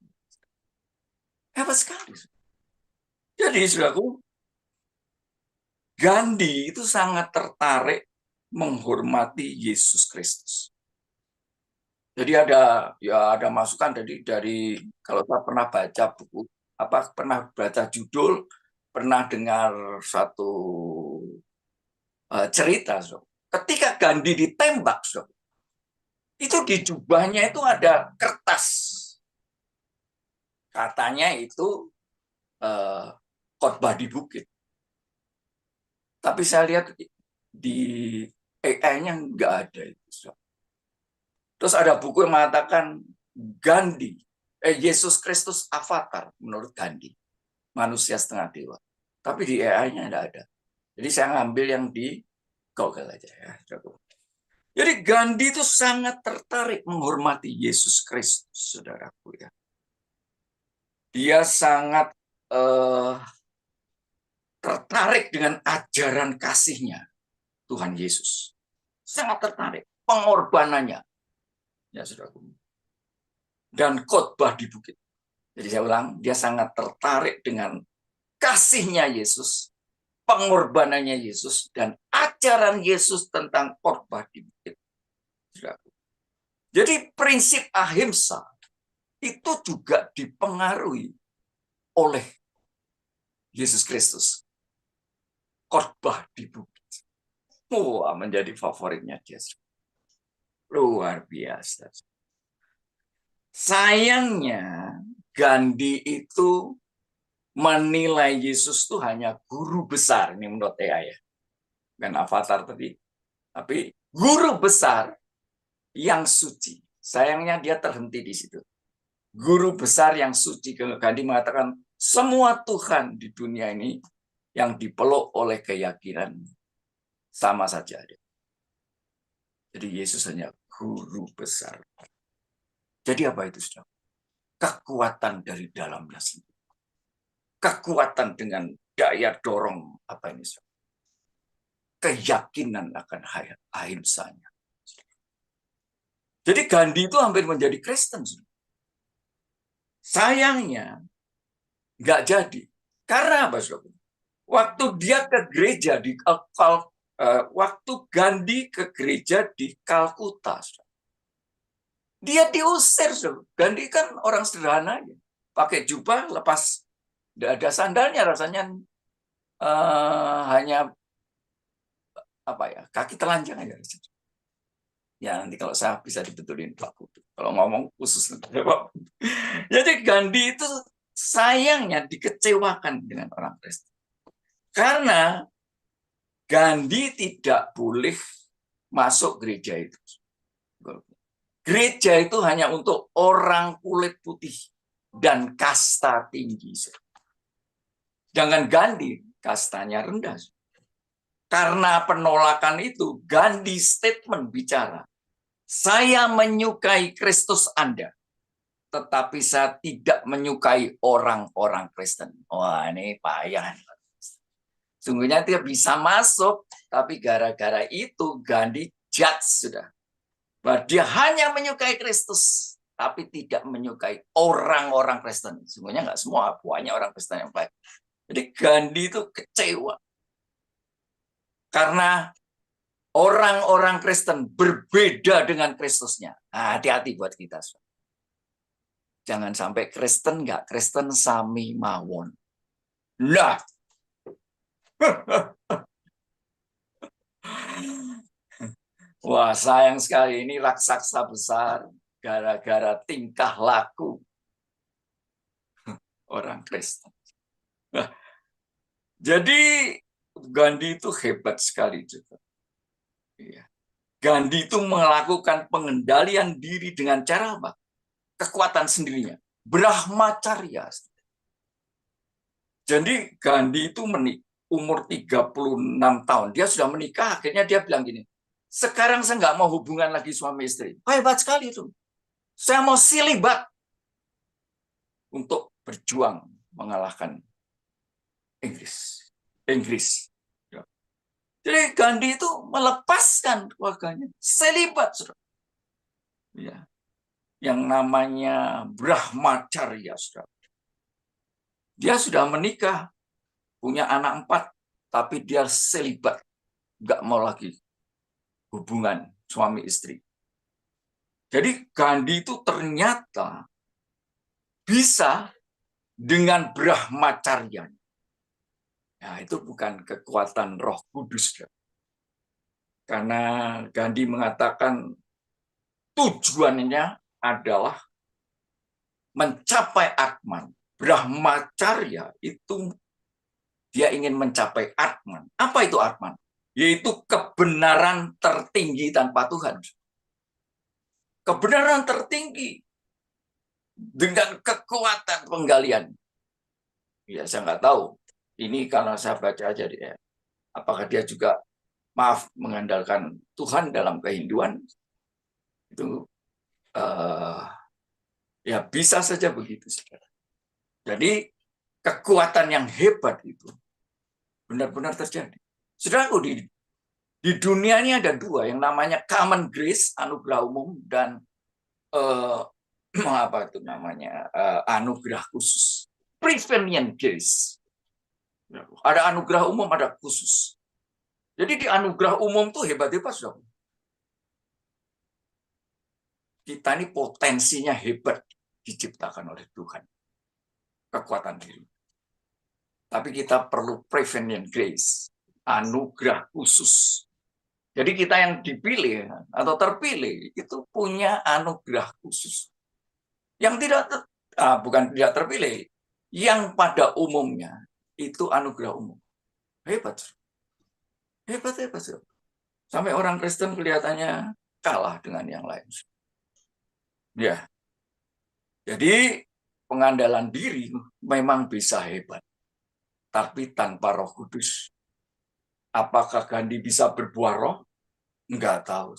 Hebat sekali. Jadi, saudaraku, Gandhi itu sangat tertarik menghormati Yesus Kristus. Jadi ada masukan dari kalau saya pernah baca buku pernah baca judul, pernah dengar satu cerita, ketika Gandhi ditembak, itu di jubahnya itu ada kertas, katanya itu khotbah di bukit. Tapi saya lihat di AI-nya nggak ada itu. Terus ada buku yang mengatakan Yesus Kristus avatar menurut Gandhi, manusia setengah dewa. Tapi di AI-nya nggak ada. Jadi saya ngambil yang di Google aja ya. Jadi Gandhi itu sangat tertarik menghormati Yesus Kristus, saudaraku ya. Dia sangat tertarik dengan ajaran kasihnya Tuhan Yesus. Sangat tertarik pengorbanannya. Ya, saudaraku. Dan khotbah di bukit. Jadi saya ulang, dia sangat tertarik dengan kasihnya Yesus, pengorbanannya Yesus, dan ajaran Yesus tentang khotbah di bukit. Saudaraku. Jadi prinsip ahimsa itu juga dipengaruhi oleh Yesus Kristus. Khotbah di bukit. Wah, menjadi favoritnya dia. Luar biasa. Sayangnya, Gandhi itu menilai Yesus itu hanya guru besar. Ini menurut AI ya. Bukan avatar tadi. Tapi guru besar yang suci. Sayangnya dia terhenti di situ. Guru besar yang suci. Gandhi mengatakan, semua Tuhan di dunia ini yang dipeluk oleh keyakinan sama saja. Jadi Yesus hanya guru besar. Jadi apa itu, saudara? Kekuatan dari dalamnya sendiri. Kekuatan dengan daya dorong apa ini, saudara? Keyakinan akan ahimsanya. Jadi Gandhi itu hampir menjadi Kristen, saudara. Sayangnya nggak jadi. Karena apa, saudara? Waktu dia ke gereja waktu Gandhi ke gereja di Kalkuta, dia diusir. Gandhi kan orang sederhana, pakai jubah, lepas tidak ada sandalnya, rasanya hanya kaki telanjang aja. Ya nanti kalau saya bisa dibetulin Pak Kudu. Kalau ngomong khusus. Jadi Gandhi itu sayangnya dikecewakan dengan orang Kristen. Karena Gandhi tidak boleh masuk gereja itu. Gereja itu hanya untuk orang kulit putih dan kasta tinggi. Jangan Gandhi, kastanya rendah. Karena penolakan itu, Gandhi statement bicara, saya menyukai Kristus Anda, tetapi saya tidak menyukai orang-orang Kristen. Wah, ini payah. Sungguhnya dia bisa masuk, tapi gara-gara itu Gandhi judge sudah. Bahwa dia hanya menyukai Kristus, tapi tidak menyukai orang-orang Kristen. Sungguhnya nggak semua, banyak orang Kristen yang baik. Jadi Gandhi itu kecewa. Karena orang-orang Kristen berbeda dengan Kristusnya. Nah, hati-hati buat kita. Jangan sampai Kristen nggak Kristen sami mawon. Nah, wah, sayang sekali ini raksasa besar gara-gara tingkah laku orang Kristen. Jadi Gandhi itu hebat sekali juga. Gandhi itu melakukan pengendalian diri dengan cara apa? Kekuatan sendirinya. Brahmacharya. Jadi Gandhi itu umur 36 tahun. Dia sudah menikah, akhirnya dia bilang gini, sekarang saya nggak mau hubungan lagi suami istri. Hebat sekali itu. Saya mau silibat untuk berjuang mengalahkan Inggris. Jadi Gandhi itu melepaskan keluarganya, selibat. Ya. Yang namanya Brahmacharya. Dia sudah menikah, punya anak 4, tapi dia selibat, nggak mau lagi hubungan suami istri. Jadi Gandhi itu ternyata bisa dengan brahmacarya. Nah, itu bukan kekuatan Roh Kudus. Karena Gandhi mengatakan tujuannya adalah mencapai Atman. Brahmacarya itu dia ingin mencapai Atman. Apa itu Atman? Yaitu kebenaran tertinggi tanpa Tuhan. Kebenaran tertinggi dengan kekuatan penggalian. Ya, saya nggak tahu. Ini kalau saya baca aja dia. Apakah dia juga mengandalkan Tuhan dalam kehinduan? Itu ya bisa saja begitu, saudara. Jadi kekuatan yang hebat itu benar-benar terjadi. Saudaraku, di dunia ini ada 2 yang namanya common grace, anugerah umum, dan apa itu namanya, anugerah khusus, prevenient grace. Ada anugerah umum, ada khusus. Jadi di anugerah umum tuh hebat-hebat, saudara. Kita ini potensinya hebat diciptakan oleh Tuhan. Kekuatan diri. Tapi kita perlu prevenient grace, anugerah khusus. Jadi kita yang dipilih atau terpilih itu punya anugerah khusus. Yang bukan tidak terpilih, yang pada umumnya itu anugerah umum. Hebat. Hebat. Sampai orang Kristen kelihatannya kalah dengan yang lain. Ya. Jadi pengandalan diri memang bisa hebat. Tapi tanpa Roh Kudus. Apakah Gandhi bisa berbuah roh? Enggak tahu.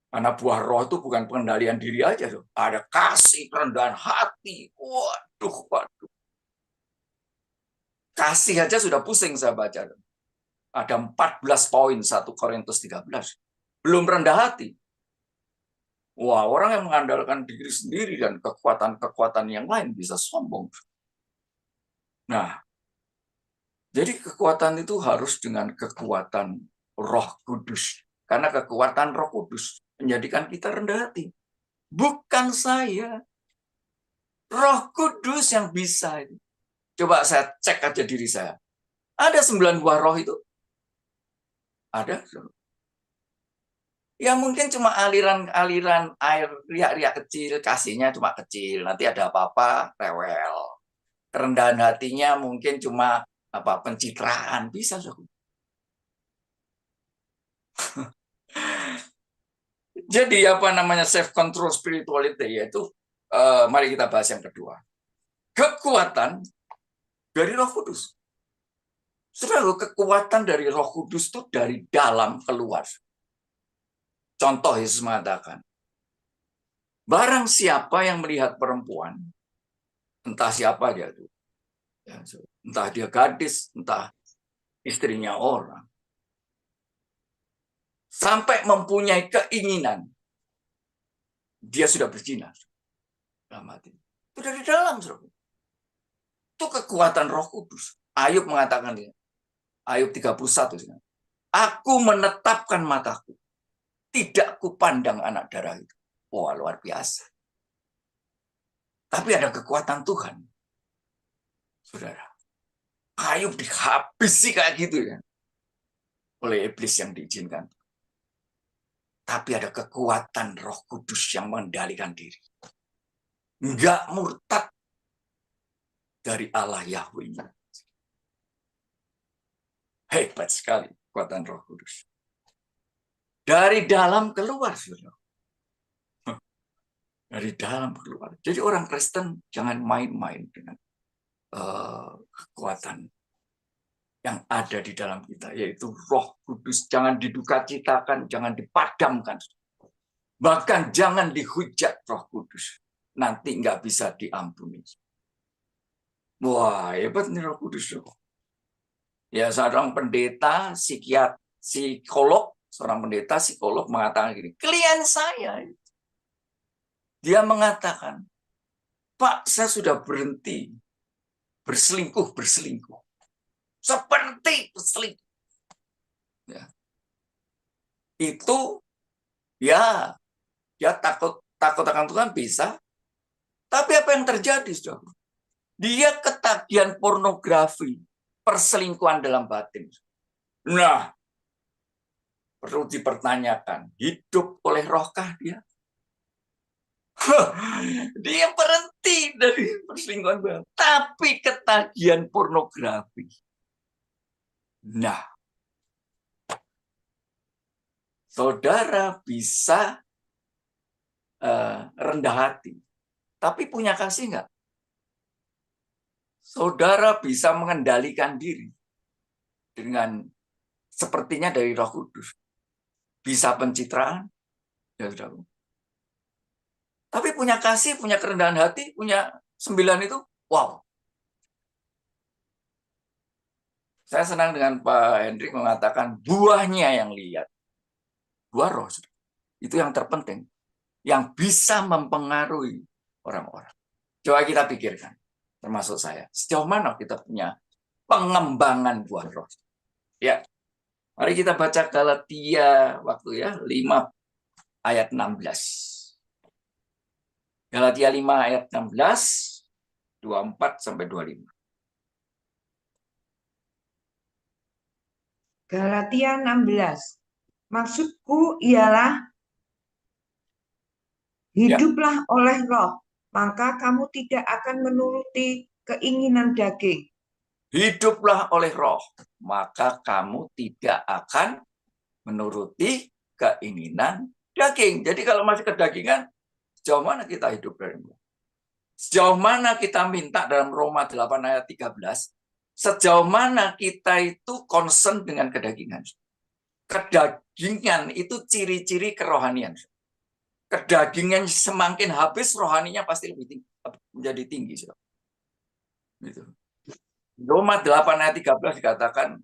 Karena buah roh itu bukan pengendalian diri aja. Ada kasih, kerendahan hati. Waduh. Kasih aja sudah pusing saya baca. Ada 14 poin 1 Korintus 13. Belum rendah hati. Wah, orang yang mengandalkan diri sendiri dan kekuatan-kekuatan yang lain bisa sombong. Nah, jadi kekuatan itu harus dengan kekuatan Roh Kudus. Karena kekuatan Roh Kudus menjadikan kita rendah hati. Bukan saya. Roh Kudus yang bisa. Coba saya cek aja diri saya. Ada 9 buah roh itu? Ada. Ya mungkin cuma aliran air riak-riak kecil, kasihnya cuma kecil. Nanti ada apa-apa, rewel. Kerendahan hatinya mungkin cuma pencitraan, bisa. Jadi self control spirituality, yaitu mari kita bahas yang kedua. Kekuatan dari Roh Kudus. Saudara, kekuatan dari Roh Kudus itu dari dalam keluar. Contoh Yesus mengatakan, barang siapa yang melihat perempuan, entah siapa dia itu, entah dia gadis, entah istrinya orang, sampai mempunyai keinginan, dia sudah berzina. Itu dari dalam, saudara. Itu kekuatan Roh Kudus. Ayub mengatakan ini, Ayub 31, aku menetapkan mataku, tidak kupandang anak darah itu. Wah, luar biasa. Tapi ada kekuatan Tuhan. Saudara. Ayub dihabisi kayak gitu ya. Oleh iblis yang diizinkan. Tapi ada kekuatan Roh Kudus yang mengendalikan diri. Enggak murtad dari Allah Yahweh. Hebat sekali kekuatan Roh Kudus. Dari dalam keluar, saudara. Dari dalam keluar. Jadi orang Kristen jangan main-main dengan kekuatan yang ada di dalam kita, yaitu Roh Kudus. Jangan diduka-citakan, jangan dipadamkan. Bahkan jangan dihujat Roh Kudus. Nanti nggak bisa diampuni. Wah, hebat nih Roh Kudus. Ya, seorang pendeta, psikolog, seorang pendeta psikolog mengatakan gini, klien saya, dia mengatakan, Pak, saya sudah berhenti berselingkuh. seperti peselingkuh. Ya. Itu ya dia takut akan Tuhan bisa, tapi apa yang terjadi, saudara? Dia ketagihan pornografi, perselingkuhan dalam batin. Nah, perlu dipertanyakan, hidup oleh rohkah dia? Dia berhenti dari perselingkuhan, tapi ketagihan pornografi. Nah, saudara bisa rendah hati, tapi punya kasih nggak? Saudara bisa mengendalikan diri dengan sepertinya dari Roh Kudus. Bisa pencitraan, ya saudara. Tapi punya kasih, punya kerendahan hati, punya 9 itu, wow. Saya senang dengan Pak Hendrik mengatakan buahnya yang lihat. Buah roh, itu yang terpenting. Yang bisa mempengaruhi orang-orang. Coba kita pikirkan, termasuk saya. Sejauh mana kita punya pengembangan buah roh? Ya, mari kita baca Galatia 5 ayat 16. Galatia 5 ayat 16, 24 sampai 25. Galatia 16. Maksudku ialah hiduplah oleh roh, maka kamu tidak akan menuruti keinginan daging. Hiduplah oleh roh, maka kamu tidak akan menuruti keinginan daging. Jadi kalau masih kedagingan, sejauh mana kita hidup dari roh? Sejauh mana kita minta dalam Roma 8 ayat 13, sejauh mana kita itu concern dengan kedagingan. Kedagingan itu ciri-ciri kerohanian. Kedagingan semakin habis, rohaninya pasti lebih tinggi, menjadi tinggi. Gitu. Roma 8 ayat 13 dikatakan,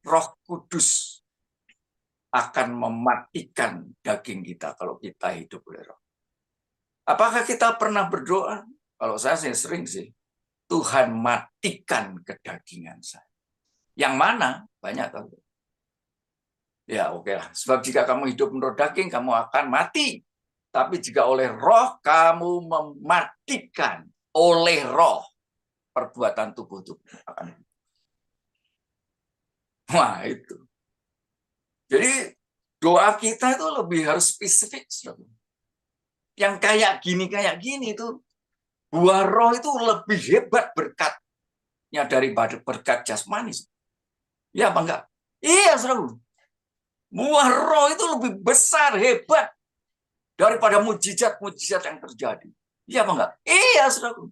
Roh Kudus akan mematikan daging kita kalau kita hidup oleh roh. Apakah kita pernah berdoa? Kalau saya sering sih, Tuhan matikan kedagingan saya. Yang mana? Banyak tahu. Ya oke lah. Sebab jika kamu hidup menurut daging, kamu akan mati. Tapi jika oleh roh, kamu mematikan oleh roh perbuatan tubuh. Wah itu. Jadi doa kita itu lebih harus spesifik. Yang kayak gini itu buah roh itu lebih hebat berkatnya daripada berkat jasmani. Ya apa enggak? Iya, saudara. Buah roh itu lebih besar, hebat daripada mujizat-mujizat yang terjadi. Iya apa enggak? Iya, saudara.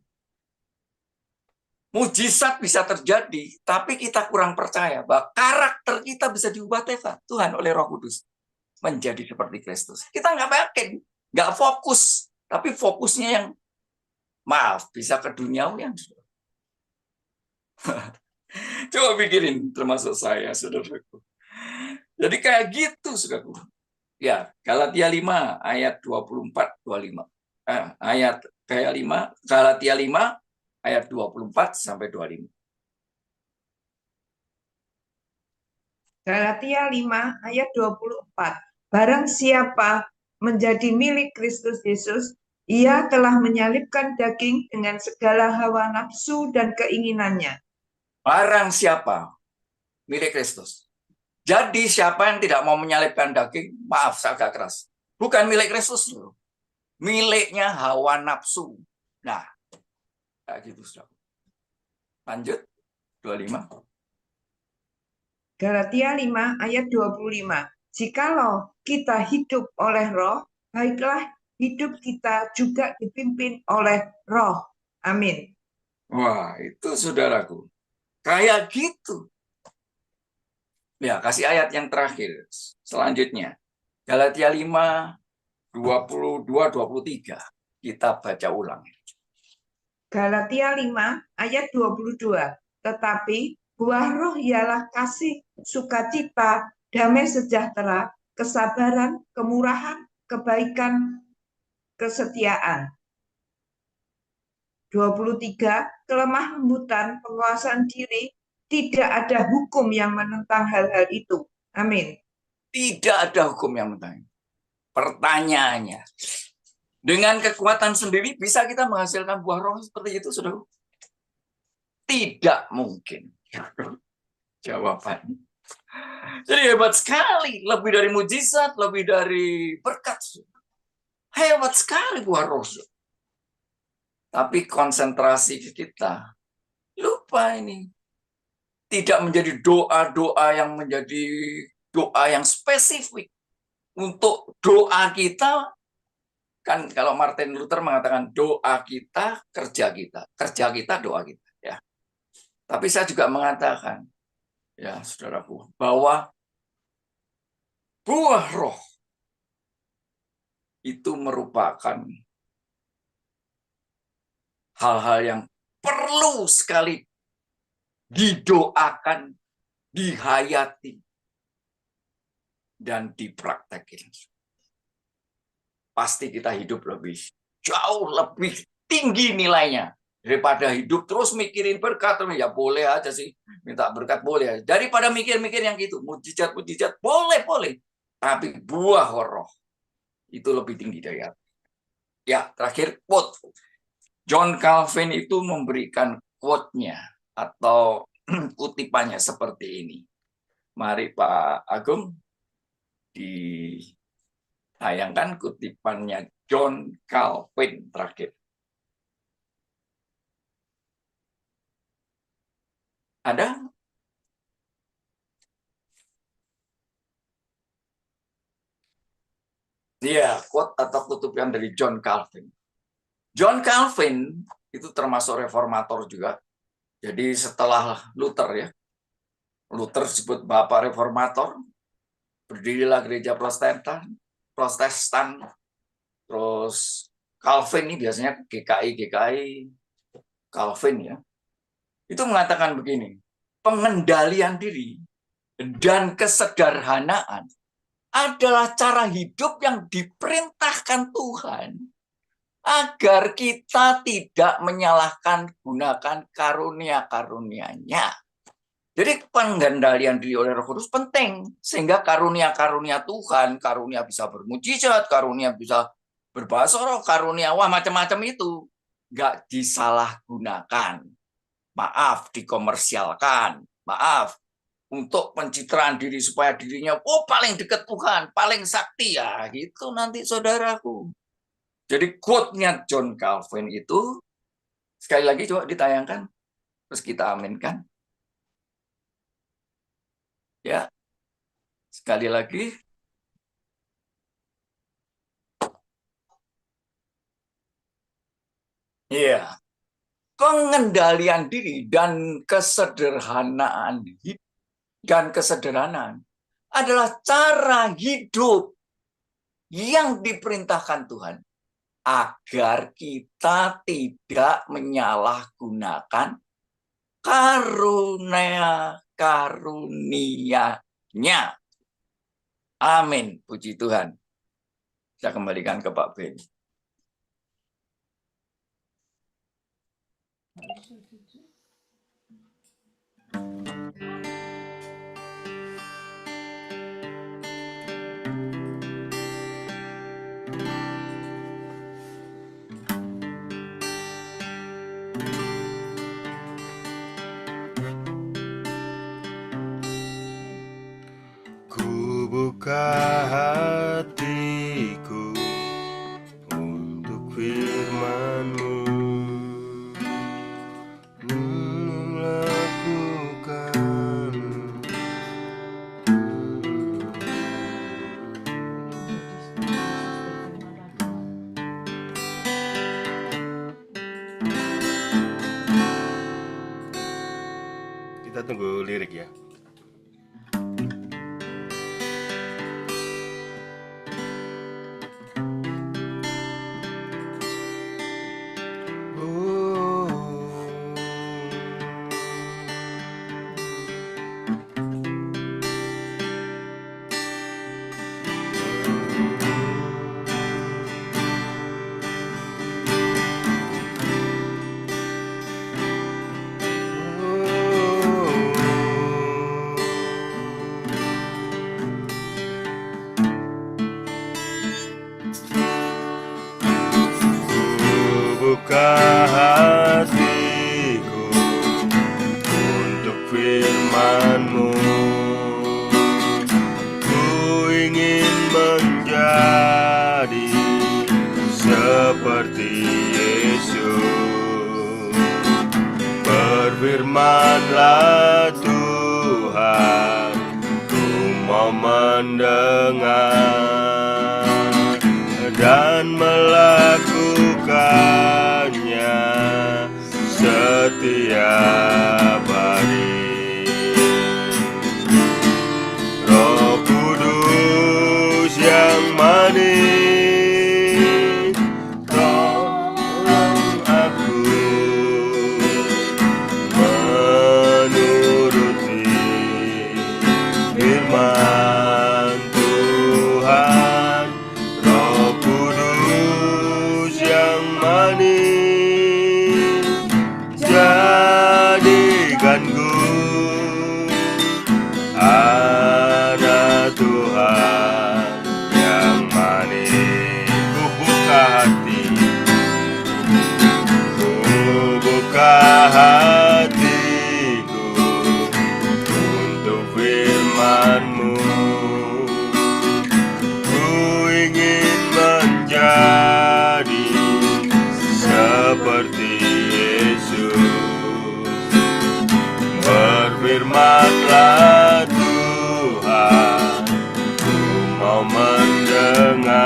Mujizat bisa terjadi, tapi kita kurang percaya bahwa karakter kita bisa diubah Tuhan oleh Roh Kudus menjadi seperti Kristus. Kita nggak yakin, nggak fokus, tapi fokusnya yang bisa ke duniawian. Coba pikirin, termasuk saya, saudaraku. Jadi kayak gitu, saudaraku. Ya, Galatia 5 ayat 24-25. Galatia 5 ayat 24 sampai 25. Galatia 5 ayat 24. Barang siapa menjadi milik Kristus Yesus, ia telah menyalibkan daging dengan segala hawa nafsu dan keinginannya. Barang siapa milik Kristus. Jadi siapa yang tidak mau menyalibkan daging, maaf saya agak keras, bukan milik Kristus, miliknya hawa nafsu. Nah, kayak gitu, saudara. Lanjut, 25. Galatia 5 ayat 25. Jikalau kita hidup oleh roh, baiklah hidup kita juga dipimpin oleh roh. Amin. Wah, itu saudaraku. Kayak gitu. Ya, kasih ayat yang terakhir. Selanjutnya, Galatia 5, 22-23. Kita baca ulang. Galatia 5 ayat 22. Tetapi buah roh ialah kasih, sukacita, damai sejahtera, kesabaran, kemurahan, kebaikan, kesetiaan. 23. Kelemah lembutan, penguasaan diri, tidak ada hukum yang menentang hal-hal itu. Amin. Tidak ada hukum yang menentang. Pertanyaannya, dengan kekuatan sendiri bisa kita menghasilkan buah roh seperti itu, saudara? Tidak mungkin. Jawabannya. Jadi hebat sekali, lebih dari mujizat, lebih dari berkat. Hebat sekali buah roh. Tapi konsentrasi kita lupa ini. Tidak menjadi doa-doa yang menjadi doa yang spesifik. Untuk doa kita, kan kalau Martin Luther mengatakan doa kita, kerja kita. Kerja kita, doa kita. Ya. Tapi saya juga mengatakan, ya saudaraku, bahwa buah roh itu merupakan hal-hal yang perlu sekali didoakan, dihayati, dan dipraktekin. Pasti kita hidup jauh lebih tinggi nilainya daripada hidup terus mikirin berkat. Ya boleh aja sih, minta berkat boleh. Daripada mikir-mikir yang gitu, mujizat boleh. Tapi buah roh itu lebih tinggi dari hati. Ya, terakhir quote. John Calvin itu memberikan quote-nya atau kutipannya seperti ini. Mari Pak Agung ditayangkan kutipannya John Calvin terakhir. Ada? Iya, quote atau kutipan dari John Calvin. John Calvin itu termasuk reformator juga. Jadi setelah Luther ya, Luther disebut bapak reformator, berdirilah gereja Protestan, terus Calvin ini biasanya GKI Calvin ya, itu mengatakan begini, pengendalian diri dan kesederhanaan adalah cara hidup yang diperintahkan Tuhan agar kita tidak menyalahkan gunakan karunia-karunia-Nya. Jadi pengendalian diri oleh Roh Kudus penting, sehingga karunia-karunia Tuhan, karunia bisa bermujizat, karunia bisa berbahasa roh, karunia macam-macam itu nggak disalahgunakan. Maaf, dikomersialkan. Maaf, untuk pencitraan diri supaya dirinya paling dekat Tuhan, paling sakti ya, gitu nanti saudaraku. Jadi quote-nya John Calvin itu sekali lagi coba ditayangkan, terus kita aminkan. Ya, sekali lagi. Iya, pengendalian diri dan kesederhanaan adalah cara hidup yang diperintahkan Tuhan agar kita tidak menyalahgunakan karunia-karunia-Nya. Amin. Puji Tuhan. Saya kembalikan ke Pak Ben. Ku buka hatiku untuk firman-Mu, melakukan kita tunggu lirik ya. firman-Mu. Ku ingin menjadi seperti Yesus. Berfirmanlah Tuhan, ku mau mendengar dan melakukannya setiap hari. Roh Kudus yang manis, tolong aku menuruti firman Tuhan. Roh Kudus yang manis, jadikanku anak Tuhan yang manis. Ku buka hati, ku buka hatiku untuk firman-Mu. Ku ingin menjadi seperti Yesus. Berfirmanlah Tuhan, ku mau mendengar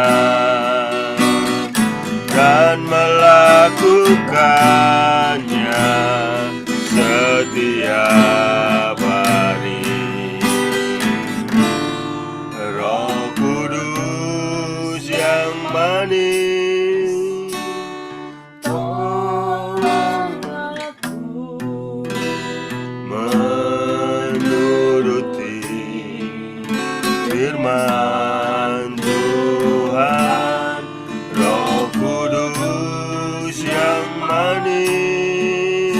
dan melakukannya setiap hari. Roh Kudus yang manis, tolong aku menuruti firman Tuhan. Roh Kudus yang manis,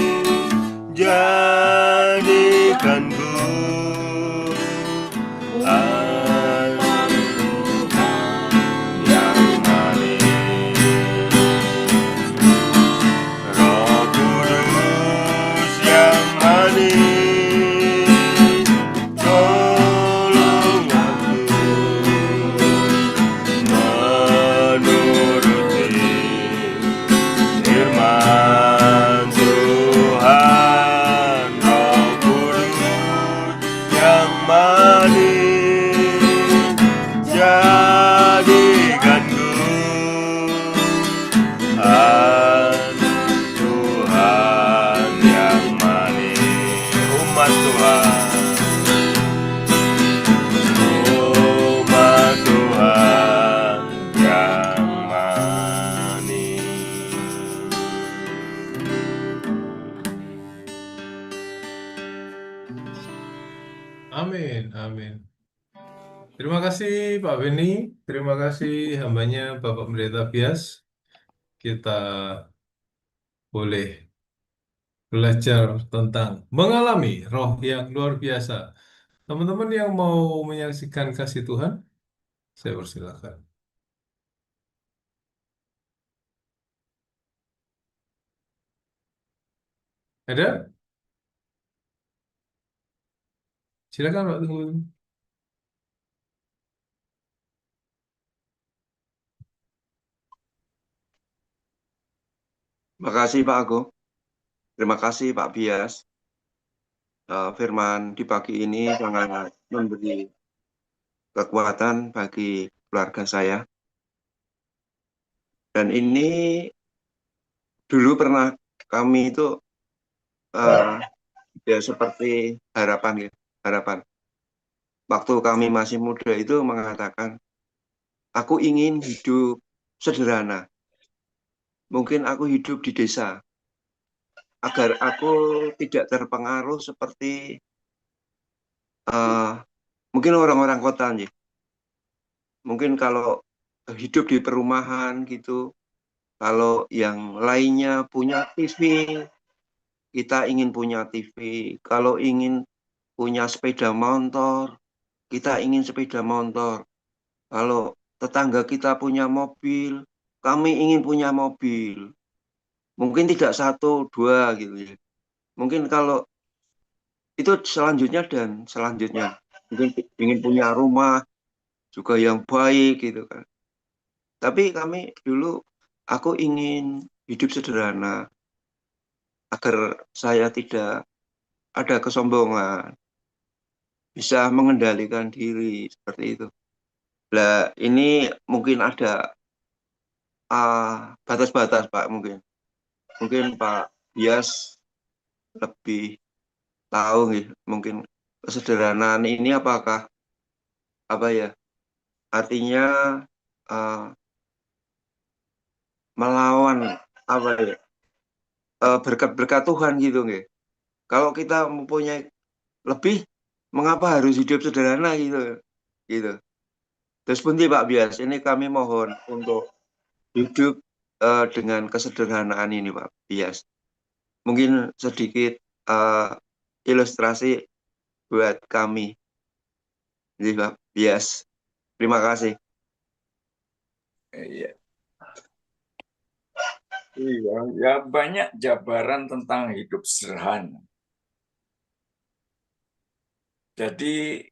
jadikanku anak Tuhan yang manis. Roh Kudus yang manis, tolong aku menuruti firman Tuhan. Roh Kudus yang manis, jadikanku anak Tuhan yang manis. Umat Tuhan, umat Tuhan yang manis. Amin, amin. Terima kasih Pak Beni, terima kasih hambanya Bapak Pendeta Bias. Kita boleh belajar tentang mengalami roh yang luar biasa. Teman-teman yang mau menyaksikan kasih Tuhan, saya persilakan. Ada? Silakan Pak Tunggu. Terima kasih Pak Agung. Terima kasih Pak Bias. Firman di pagi ini sangat memberi kekuatan bagi keluarga saya. Dan ini dulu pernah kami itu ya seperti harapan ya, harapan. Waktu kami masih muda itu mengatakan, aku ingin hidup sederhana. Mungkin aku hidup di desa, agar aku tidak terpengaruh seperti mungkin orang-orang kota nih. Mungkin kalau hidup di perumahan gitu, kalau yang lainnya punya TV, kita ingin punya TV. Kalau ingin punya sepeda motor, kita ingin sepeda motor. Kalau tetangga kita punya mobil, kami ingin punya mobil. Mungkin tidak satu, dua gitu ya. Mungkin kalau itu selanjutnya dan selanjutnya. Mungkin ingin punya rumah juga yang baik gitu kan. Tapi aku ingin hidup sederhana agar saya tidak ada kesombongan, bisa mengendalikan diri seperti itu. Lah, ini mungkin ada batas-batas, Pak, mungkin. Mungkin Pak Bias lebih tahu nih, mungkin kesederhanaan ini apakah apa ya? Artinya eh, melawan apa ya? Berkat-berkat Tuhan gitu nggih. Kalau kita mempunyai lebih, mengapa harus hidup sederhana gitu? Gitu. Terus pundi Pak Bias, ini kami mohon untuk hidup dengan kesederhanaan ini Pak Bias. Mungkin sedikit ilustrasi buat kami. Jadi Pak Bias, terima kasih. Iya, iya, ya banyak jabaran tentang hidup sederhana. Jadi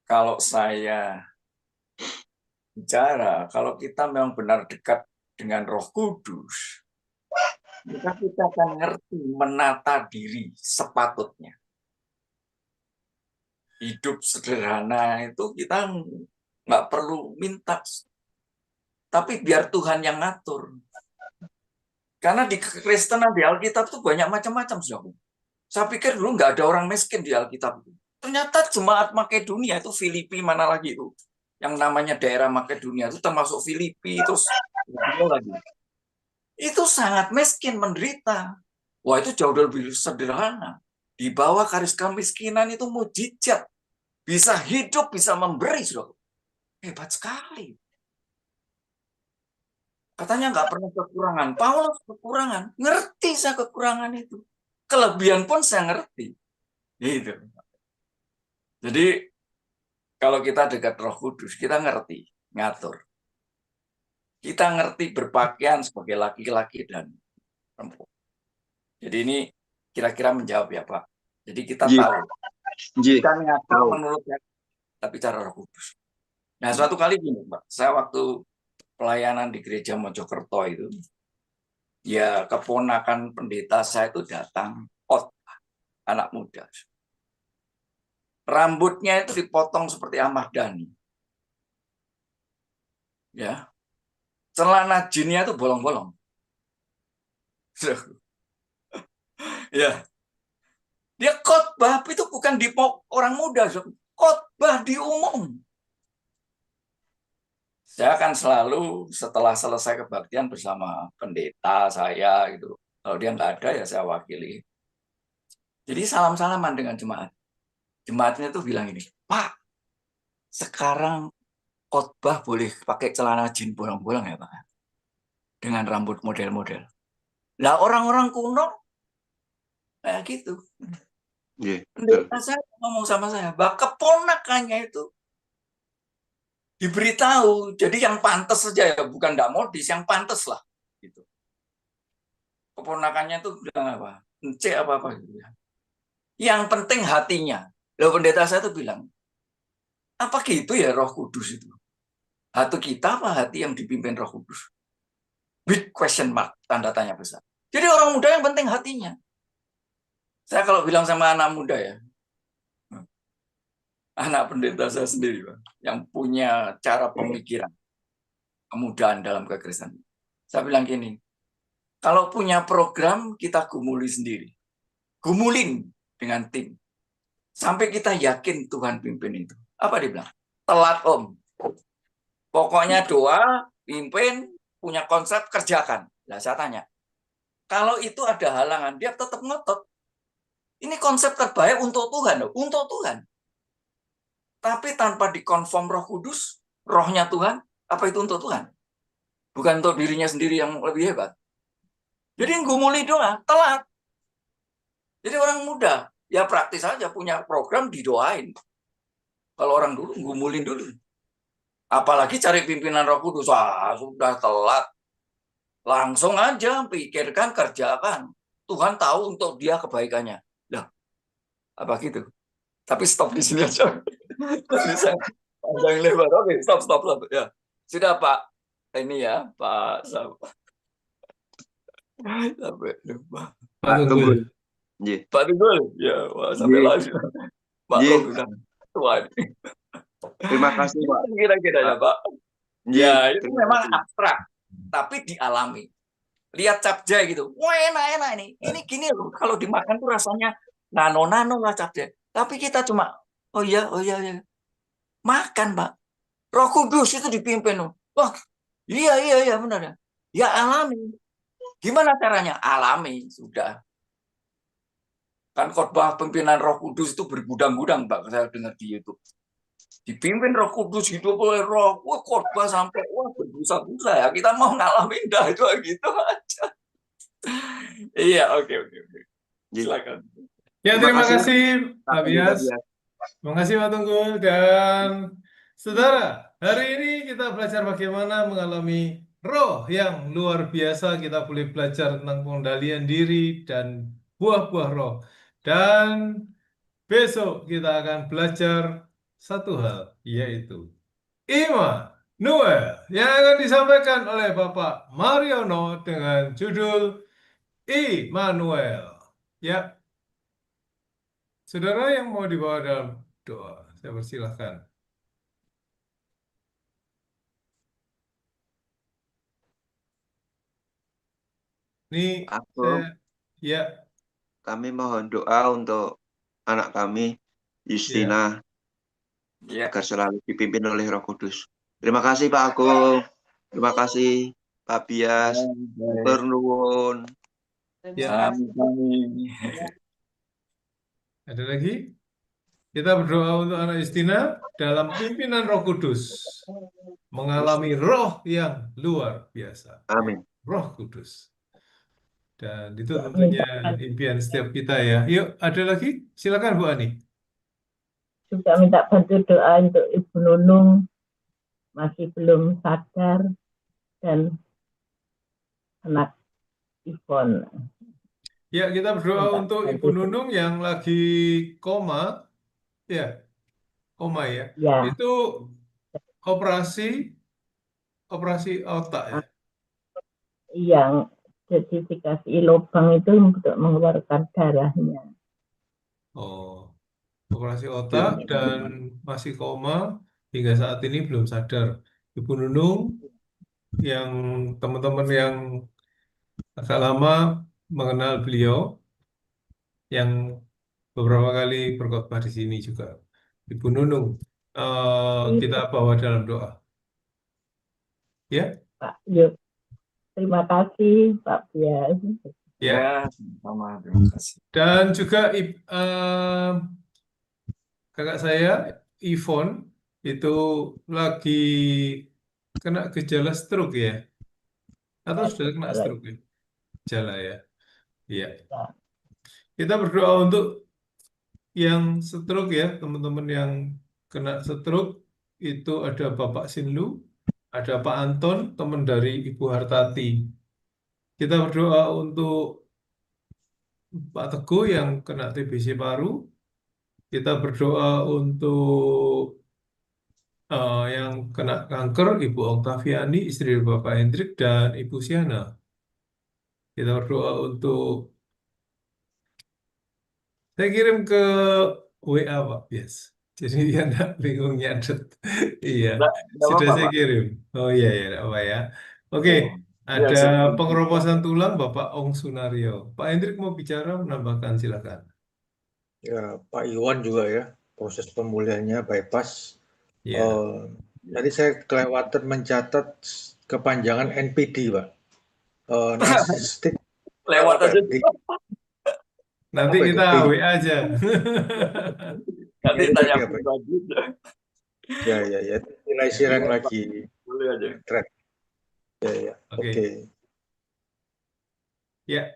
kalau saya bicara, kalau kita memang benar dekat dengan Roh Kudus, maka kita akan ngerti menata diri sepatutnya. Hidup sederhana itu kita nggak perlu minta, tapi biar Tuhan yang ngatur. Karena di Kristenan, di Alkitab itu banyak macam-macam. Saya pikir dulu nggak ada orang miskin di Alkitab. Ternyata jemaat Makedonia itu, Filipi mana lagi itu, yang namanya daerah Makedonia itu termasuk Filipi, terus lagi. Itu sangat miskin, menderita. Wah, itu jauh lebih sederhana. Di bawah garis kemiskinan itu mujizat. Bisa hidup, bisa memberi. Hebat sekali. Katanya nggak pernah kekurangan. Paulus kekurangan. Ngerti saya kekurangan itu. Kelebihan pun saya ngerti. Gitu. Jadi, kalau kita dekat Roh Kudus, kita ngerti ngatur. Kita ngerti berpakaian sebagai laki-laki dan perempuan. Jadi ini kira-kira menjawab ya Pak. Jadi kita tahu. Kita ngatur menurutnya, tapi cara Roh Kudus. Nah, suatu kali gini Pak, saya waktu pelayanan di gereja Mojokerto itu, ya keponakan pendeta saya itu datang, anak muda. Rambutnya itu dipotong seperti Ahmad Dhani. Ya. Celana jinnya itu bolong-bolong. Ya. Dia khotbah itu bukan di orang muda, khotbah di umum. Saya akan selalu setelah selesai kebaktian bersama pendeta saya gitu. Kalau dia nggak ada ya saya wakili. Jadi salam-salaman dengan jemaat. Jemaatnya tuh bilang ini, Pak, sekarang khotbah boleh pakai celana jin bolong-bolong ya Pak? Dengan rambut model-model. Lah orang-orang kuno kayak gitu. Pendeta saya ngomong sama saya, bahwa keponakannya itu diberitahu, jadi yang pantas saja ya, bukan nggak modis, yang pantas lah. Gitu. Keponakannya itu bilang apa? Encik apa-apa gitu ya. Yang penting hatinya. Lalu pendeta saya tuh bilang, apa gitu ya Roh Kudus itu? Hati kita apa hati yang dipimpin Roh Kudus? Big question mark, tanda tanya besar. Jadi orang muda yang penting hatinya. Saya kalau bilang sama anak muda ya, anak pendeta saya sendiri, Pak, yang punya cara pemikiran, kemudahan dalam kekristenan. Saya bilang gini, kalau punya program, kita gumuli sendiri. Gumulin dengan tim. Sampai kita yakin Tuhan pimpin itu. Apa dia bilang? Telat om. Pokoknya doa, pimpin, punya konsep, kerjakan. Nah, saya tanya, kalau itu ada halangan, dia tetap ngotot. Ini konsep terbaik untuk Tuhan, loh. Untuk Tuhan. Tapi tanpa dikonfirm Roh Kudus, rohnya Tuhan, apa itu untuk Tuhan? Bukan untuk dirinya sendiri yang lebih hebat. Jadi gumuli doa, telat. Jadi orang muda, ya praktis aja punya program didoain. Kalau orang dulu gumulin dulu. Apalagi cari pimpinan Roh Kudus, sudah telat. Langsung aja pikirkan, kerjakan. Tuhan tahu untuk dia kebaikannya. Lah, Apa gitu? Tapi stop di sini aja. Tadi saya panjang lebar. Oke, stop. Ya. Sudah Pak. Ini ya, Pak. Sampai lupa. Pak Pak Tunggul. Tunggul. Nggih. Pak Tunggul. Ya, wah, sampai Nggih. lagi. Pak Nggih. Ron udah tua ini. Terima kasih, Pak. Kira-kira ya, Pak. Nggih, Ya, itu terima memang kasih. abstrak, tapi dialami. Lihat capcay gitu. Wah, enak ini. Ini gini loh, kalau dimakan tuh rasanya nano-nano lah capcay. Tapi kita cuma, oh iya. Makan, Pak. Roh Kudus itu dipimpin loh. Wah, iya benar ya. Ya alami. Gimana caranya? Alami, sudah. Kan khotbah pimpinan Roh Kudus itu bergudang-gudang, Pak. Saya dengar di YouTube. Dipimpin Roh Kudus, hidup oleh Roh. Wah, khotbah sampai berbusa-busa ya. Kita mau ngalamin dah itu gitu aja. Iya, oke. Nggih. Silakan. Ya, Terima terima kasih, kasih Pak Pak Bias. Bias. Terima kasih Pak Tunggul. Dan saudara, hari ini kita belajar bagaimana mengalami roh yang luar biasa. Kita boleh belajar tentang pengendalian diri dan buah-buah roh. Dan besok kita akan belajar satu hal, yaitu Immanuel, yang akan disampaikan oleh Bapak Mariono dengan judul Immanuel. Ya, saudara yang mau dibawa dalam doa, saya persilahkan. Ini Aku, ya, kami mohon doa untuk anak kami, Justina, Ya. agar selalu dipimpin oleh Roh Kudus. Terima kasih Pak Agung. Terima kasih Pak Bias. Matur nuwun. ya. Amin. Ada lagi? Kita berdoa untuk anak Justina dalam pimpinan Roh Kudus, mengalami roh yang luar biasa, Amin. Roh Kudus. Dan itu tentunya impian setiap kita ya. Yuk, ada lagi? Silakan Bu Ani. Juga minta bantu doa untuk Ibu Nunung, masih belum sadar, dan anak Ivon. Ya, kita berdoa Minta untuk Ibu bantu doa. Nunung yang lagi koma. Ya, koma ya. Ya, Itu operasi otak ya. yang jadi dikasih lubang itu untuk mengeluarkan darahnya. Oh, operasi otak dan masih koma hingga saat ini belum sadar. Ibu Nunung yang teman-teman yang agak lama mengenal beliau, yang beberapa kali berkhotbah di sini juga. Ibu Nunung, kita bawa dalam doa. Ya, Pak, yuk. Terima kasih Pak Bias. ya. Sama, terima kasih. Dan juga kakak saya, Ivon, itu lagi kena gejala stroke ya? Atau sudah kena stroke ya? Gejala ya? Iya. Kita berdoa untuk yang stroke ya, teman-teman yang kena stroke, itu ada Bapak Sinlu, ada Pak Anton, teman dari Ibu Hartati. Kita berdoa untuk Pak Teguh yang kena TBC paru. Kita berdoa untuk yang kena kanker, Ibu Oktaviani, istri Bapak Hendrik, dan Ibu Siana. Kita berdoa untuk, saya kirim ke WA Pak Bias. Jadi dia enggak bingung nyadet. Iya, Nggak sudah apa-apa, saya Pak. kirim. Oh iya, ya, enggak apa ya. Oke, Ya, ada silakan. pengeroposan tulang Bapak Ong Sunario. Pak Hendrik mau bicara, menambahkan, silakan. Ya, Pak Iwan juga ya, proses pemulihannya bypass. Ya, Tadi saya kelewatan mencatat kepanjangan NPD, Pak. Narcissistic Lewat aja. nanti apa itu? kita WA aja. Nanti Ya, tanya ya, Pak. pribadi. Ya. Nilai silang lagi. Boleh aja. Track. Ya. Oke. Oke. Ya,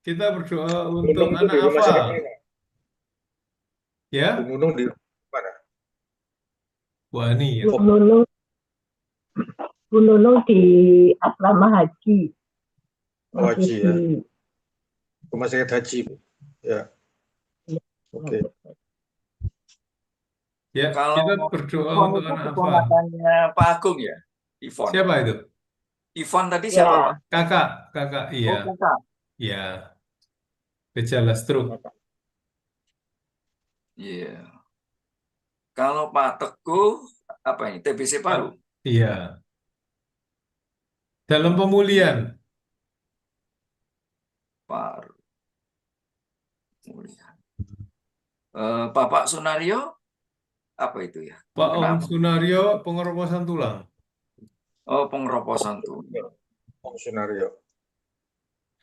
kita berdoa Bu untuk Nunung itu di anak rumah sakit Afa. mana? Ya, Bu Nunung di mana? Bu Ani ya. Bu Nunung di asrama haji. Oh, haji ya. Di Rumah sakit haji. Ya. Oke. Ya, Kalau kita berdoa Ivon untuk itu anak Afa. keponakannya Pak Agung ya? Ivon. Siapa itu? Ivon tadi Ya, siapa, Pak? Kakak, Oh, iya. kakak. Ya, gejala stroke. Iya. Kalau Pak Teguh, apa ini? TBC paru. Iya, dalam pemulihan. Paru. Pemulihan. Bapak Sunario, apa itu ya? Pak Om Kenapa? Sunario, pengeroposan tulang. Oh, pengeroposan tulang. Fungsionario.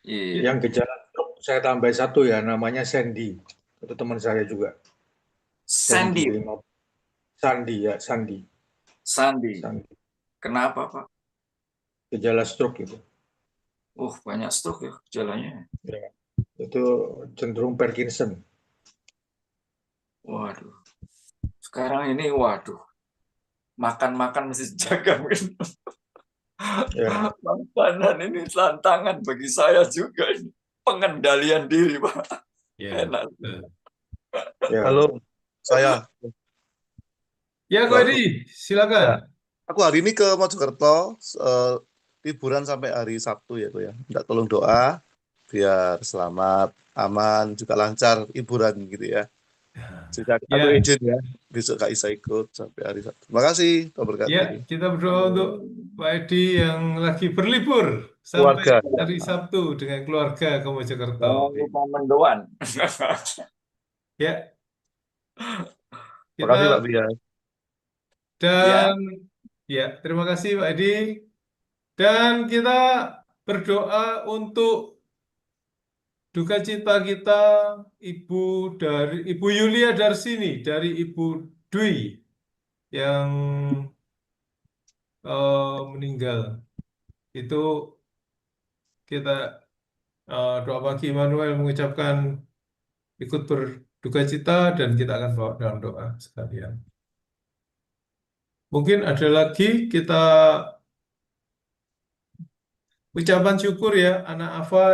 Iya. Yang gejala stroke saya tambah satu ya, namanya Sandy. Itu teman saya juga. Sandy. Sandy ya, Sandy. Sandy. Sandy. Kenapa, Pak? Gejala stroke itu. Banyak stroke ya gejalanya. Ya. Itu cenderung Parkinson. Waduh. Sekarang ini, waduh. Makan-makan mesti jaga minum. Ya. Makanan ini tantangan bagi saya juga. Pengendalian diri, Pak. Ya. Enak. Ya. Halo, saya. Ya, Ko Edi, silakan. Aku hari ini ke Mojokerto, liburan sampai hari Sabtu ya, Ko ya. Minta tolong doa biar selamat, aman, juga lancar liburan gitu ya. Juga aku Ya. izin ya, besok Kak Isa ikut sampai hari Sabtu. Terima kasih, Tuhan berkati. Ya, kita berdoa untuk Pak Edi yang lagi berlibur sampai Keluarga. hari Sabtu dengan keluarga ke Mojokerto. Jangan lupa mendoan. Ya, Terima kasih Pak kita Bia. dan ya, terima kasih Pak Edi. Dan kita berdoa untuk duka cita kita Ibu Yulia Darsini dari Ibu Dwi yang meninggal. Itu kita doa pagi Immanuel mengucapkan ikut berduka cita dan kita akan bawa dalam doa sekalian. Mungkin ada lagi kita ucapan syukur ya anak Afa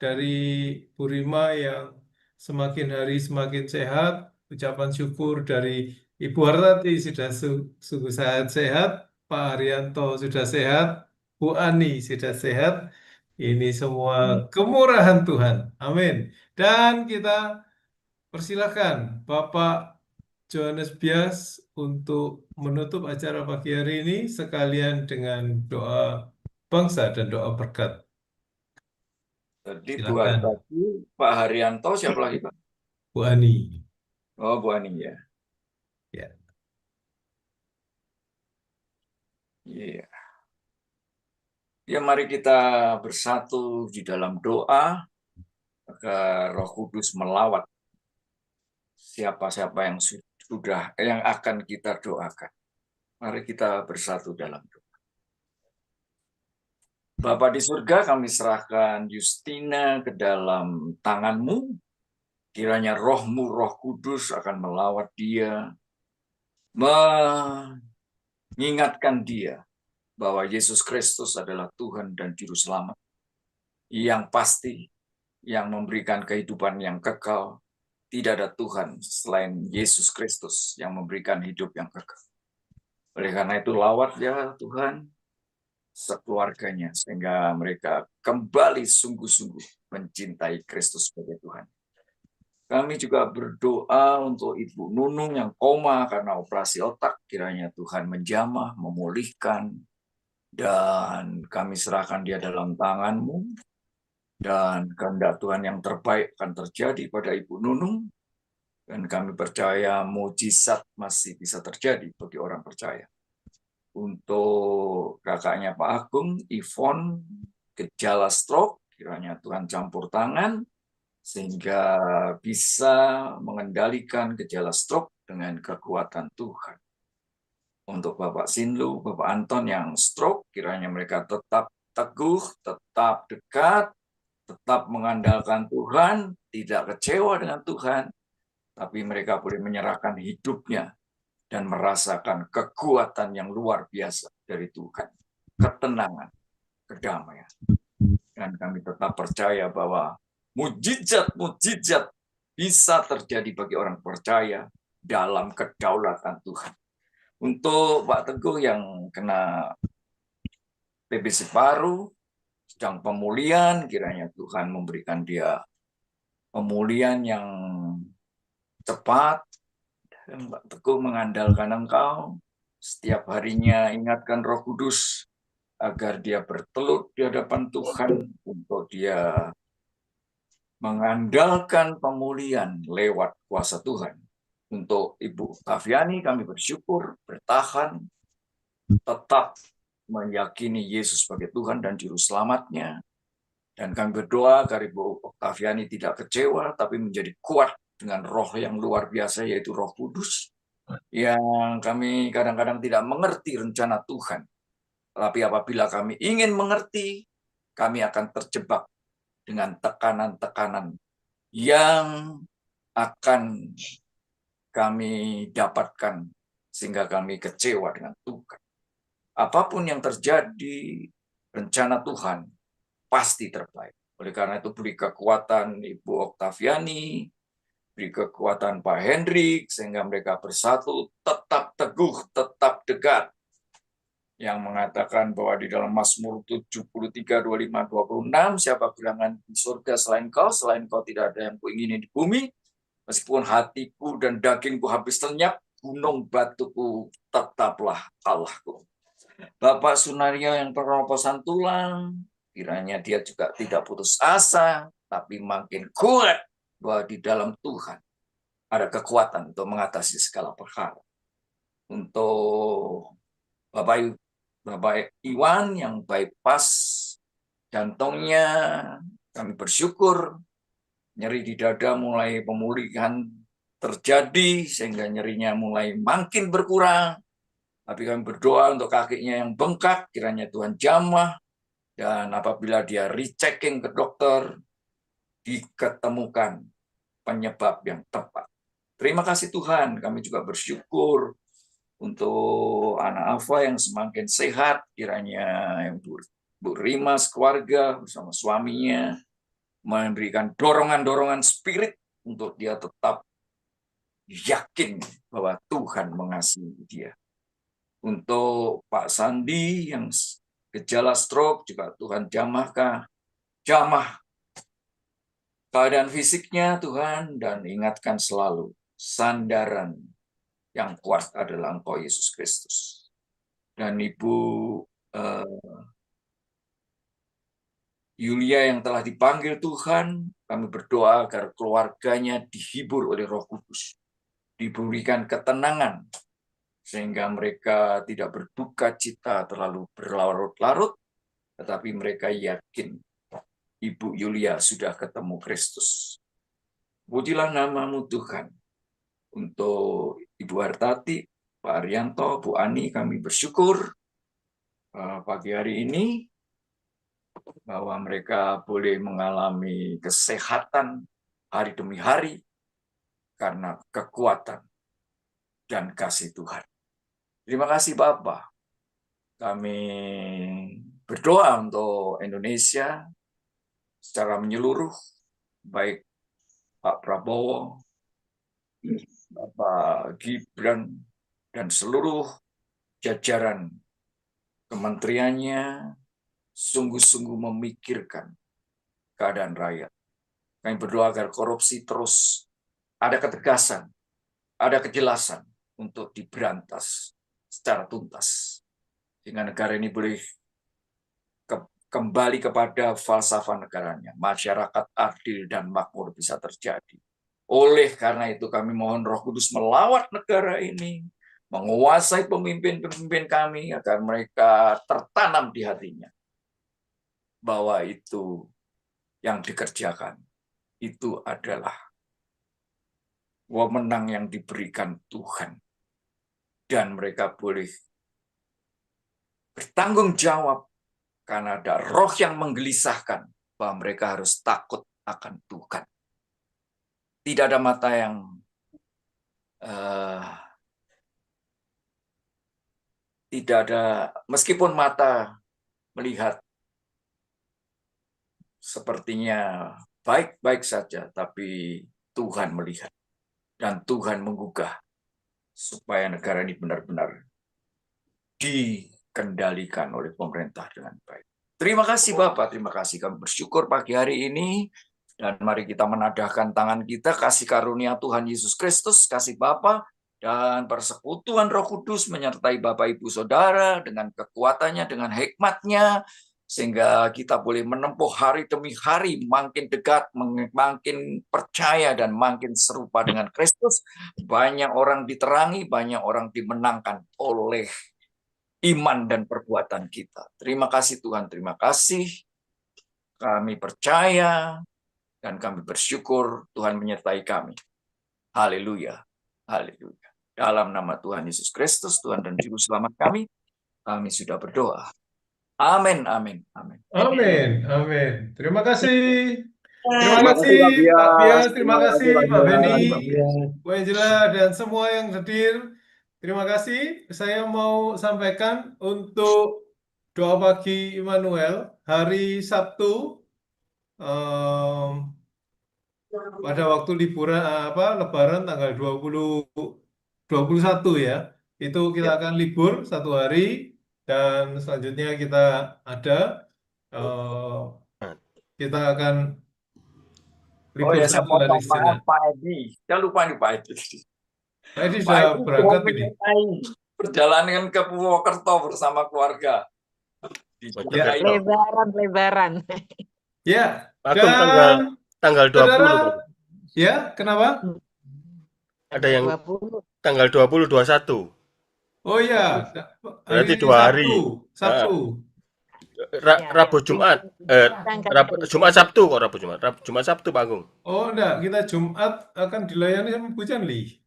dari Bu Rima yang semakin hari semakin sehat. Ucapan syukur dari Ibu Hartati sudah sungguh sehat, Pak Haryanto sudah sehat, Bu Ani sudah sehat. Ini semua kemurahan Tuhan. Amin. Dan kita persilakan Bapak Johannes Bias untuk menutup acara pagi hari ini sekalian dengan doa bangsa dan doa berkat. Jadi Silakan. Bu Hartati, Pak Haryanto, siapa lagi, Pak? Bu Ani. Oh, Bu Ani ya. Ya. Iya. Ya, mari kita bersatu di dalam doa agar Roh Kudus melawat siapa-siapa yang akan kita doakan. Mari kita bersatu dalam doa. Bapa di surga, kami serahkan Justina ke dalam tangan-Mu. Kiranya Roh-Mu, Roh Kudus akan melawat dia, mengingatkan dia bahwa Yesus Kristus adalah Tuhan dan Juru Selamat yang pasti, yang memberikan kehidupan yang kekal. Tidak ada Tuhan selain Yesus Kristus yang memberikan hidup yang kekal. Oleh karena itu lawat ya Tuhan sekeluarganya, sehingga mereka kembali sungguh-sungguh mencintai Kristus sebagai Tuhan. Kami juga berdoa untuk Ibu Nunung yang koma karena operasi otak, kiranya Tuhan menjamah, memulihkan, dan kami serahkan dia dalam tangan-Mu, dan kehendak Tuhan yang terbaik akan terjadi pada Ibu Nunung, dan kami percaya mujizat masih bisa terjadi bagi orang percaya. Untuk kakaknya Pak Agung, Ivon, gejala stroke, kiranya Tuhan campur tangan, sehingga bisa mengendalikan gejala stroke dengan kekuatan Tuhan. Untuk Bapak Sinlu, Bapak Anton yang stroke, kiranya mereka tetap teguh, tetap dekat, tetap mengandalkan Tuhan, tidak kecewa dengan Tuhan, tapi mereka boleh menyerahkan hidupnya dan merasakan kekuatan yang luar biasa dari Tuhan. Ketenangan, kedamaian. Dan kami tetap percaya bahwa mujizat-mujizat bisa terjadi bagi orang percaya dalam kedaulatan Tuhan. Untuk Pak Teguh yang kena TBC paru, sedang pemulihan, kiranya Tuhan memberikan dia pemulihan yang cepat. Dan Pak Teguh mengandalkan Engkau, setiap harinya ingatkan Roh Kudus agar dia bertelut di hadapan Tuhan untuk dia mengandalkan pemulihan lewat kuasa Tuhan. Untuk Ibu Taviani kami bersyukur, bertahan, tetap meyakini Yesus sebagai Tuhan dan Juru Selamatnya. Dan kami berdoa agar Ibu Taviani tidak kecewa, tapi menjadi kuat dengan roh yang luar biasa, yaitu Roh Kudus, yang kami kadang-kadang tidak mengerti rencana Tuhan. Tapi apabila kami ingin mengerti, kami akan terjebak dengan tekanan-tekanan yang akan kami dapatkan sehingga kami kecewa dengan Tuhan. Apapun yang terjadi, rencana Tuhan pasti terbaik. Oleh karena itu beri kekuatan Ibu Oktaviani, beri kekuatan Pak Hendrik, sehingga mereka bersatu, tetap teguh, tetap dekat. Yang mengatakan bahwa di dalam Mazmur 73, 25, 26, siapa gerangan di surga selain kau tidak ada yang kuingini di bumi, meskipun hatiku dan dagingku habis lenyap, gunung batuku tetaplah Allahku. Bapak Sunario yang peroposan tulang, kiranya dia juga tidak putus asa, tapi makin kuat bahwa di dalam Tuhan ada kekuatan untuk mengatasi segala perkara. Untuk Bapak Iwan yang bypass jantungnya, kami bersyukur nyeri di dada mulai pemulihan terjadi sehingga nyerinya mulai makin berkurang. Tapi kami berdoa untuk kakinya yang bengkak, kiranya Tuhan jamah, dan apabila dia rechecking ke dokter, diketemukan penyebab yang tepat. Terima kasih Tuhan, kami juga bersyukur untuk anak Alfa yang semakin sehat, kiranya yang Bu Rima sekeluarga bersama suaminya memberikan dorongan-dorongan spirit untuk dia tetap yakin bahwa Tuhan mengasihi dia. Untuk Pak Sandi yang gejala stroke juga Tuhan jamah keadaan fisiknya Tuhan, dan ingatkan selalu sandaran yang kuat adalah Engkau Yesus Kristus. Dan Ibu Yulia yang telah dipanggil Tuhan, kami berdoa agar keluarganya dihibur oleh Roh Kudus, diberikan ketenangan, sehingga mereka tidak berduka cita terlalu berlarut-larut, tetapi mereka yakin Ibu Yulia sudah ketemu Kristus. Pujilah namamu Tuhan. Untuk Ibu Hartati, Pak Arianto, Bu Ani, kami bersyukur pagi hari ini bahwa mereka boleh mengalami kesehatan hari demi hari karena kekuatan dan kasih Tuhan. Terima kasih Bapak. Kami berdoa untuk Indonesia secara menyeluruh, baik Pak Prabowo, Bapak Gibran, dan seluruh jajaran kementeriannya sungguh-sungguh memikirkan keadaan rakyat. Kami berdoa agar korupsi terus ada ketegasan, ada kejelasan untuk diberantas secara tuntas. Sehingga negara ini boleh kembali kepada falsafah negaranya. Masyarakat adil dan makmur bisa terjadi. Oleh karena itu kami mohon Roh Kudus melawat negara ini, menguasai pemimpin-pemimpin kami agar mereka tertanam di hatinya bahwa itu yang dikerjakan itu adalah wewenang yang diberikan Tuhan, dan mereka boleh bertanggung jawab karena ada roh yang menggelisahkan bahwa mereka harus takut akan Tuhan. Tidak ada mata yang tidak ada, meskipun mata melihat sepertinya baik-baik saja, tapi Tuhan melihat dan Tuhan menggugah supaya negara ini benar-benar dikendalikan oleh pemerintah dengan baik. Terima kasih Bapak, terima kasih. Kami bersyukur pagi hari ini. Dan mari kita menadahkan tangan kita, kasih karunia Tuhan Yesus Kristus, kasih Bapa dan persekutuan Roh Kudus menyertai Bapak Ibu Saudara dengan kekuatannya, dengan hikmatnya, sehingga kita boleh menempuh hari demi hari makin dekat, makin percaya dan makin serupa dengan Kristus. Banyak orang diterangi, banyak orang dimenangkan oleh iman dan perbuatan kita. Terima kasih Tuhan, terima kasih. Kami percaya dan kami bersyukur Tuhan menyertai kami. Haleluya, haleluya. Dalam nama Tuhan Yesus Kristus, Tuhan dan Juru Selamat kami sudah berdoa. Amin, amin, amin. Amin, amin. Terima kasih. Terima Terima kasih, kasih Pak Bias. Pak Bias, terima Terima kasih, kasih Pak Pak Beni, Bias. Bu Angela, dan semua yang hadir. Terima kasih. Saya mau sampaikan untuk doa pagi Immanuel hari Sabtu pada waktu liburan Lebaran tanggal 21 ya. Itu kita akan libur 1 hari dan selanjutnya kita ada kita akan Oh libur ya, saya 1 hari potong. Maaf sejenak. Pak Edi. Saya lupa nih Pak Edi. Pak Edi Pak sudah Edi berangkat mau ini. menyertai perjalanan ke Purwokerto bersama keluarga. Ya, Lebaran. ya. Pak Agung tanggal 20, saudara, Pak. ya, kenapa? Ada yang 20. tanggal 20, 21. Oh ya, Berarti hari 2 hari. Sabtu. Rabu Jumat. Jumat Sabtu kok Rabu Jumat. Jumat Sabtu Pak Agung. Oh enggak, kita Jumat akan dilayani sama Bu Janli.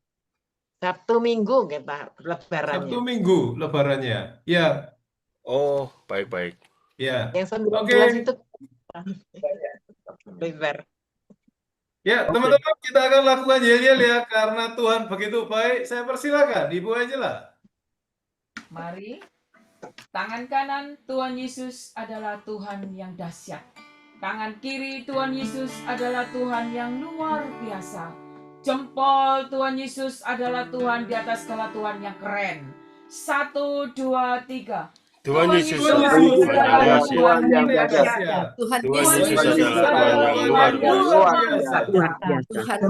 Sabtu Minggu kita lebarannya. Sabtu Minggu lebarannya. Ya. Oh, baik-baik. Ya. Yang 19 Oke. itu lebar. Ya, teman-teman, kita akan lakukan yel-yel ya karena Tuhan begitu baik. Saya persilakan Ibu Angela. Mari. Tangan kanan Tuhan Yesus adalah Tuhan yang dahsyat. Tangan kiri Tuhan Yesus adalah Tuhan yang luar biasa. Jempol Tuhan Yesus adalah Tuhan di atas segala Tuhan yang keren. 1, 2, 3. Tuhan Yesus adalah Tuhan yang dahsyat. Tuhan Tuhan Yesus Yesus adalah Tuhan yang luar biasa. Tuhan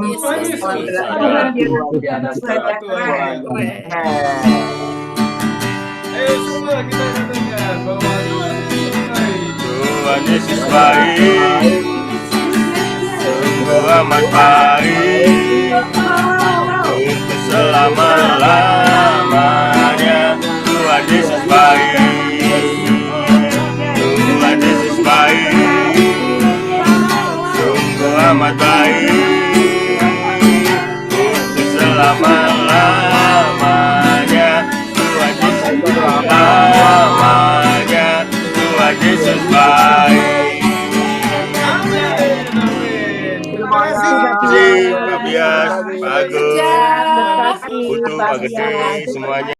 Yesus adalah Tuhan di atas segala Tuhan yang keren. Ayo semua kita katakan bahwa Tuhan Yesus baik. Tuhan Yesus baik. Sungguh amat baik. Untuk selama-lamanya Tuhan Yesus baik. Tuhan Yesus baik. Sungguh amat baik. Untuk selama-lamanya Tuhan Yesus selamanya Tuhan Yesus baik. Terima kasih Pak Bias, Pak Agung, Putu, Pak Gede, semuanya.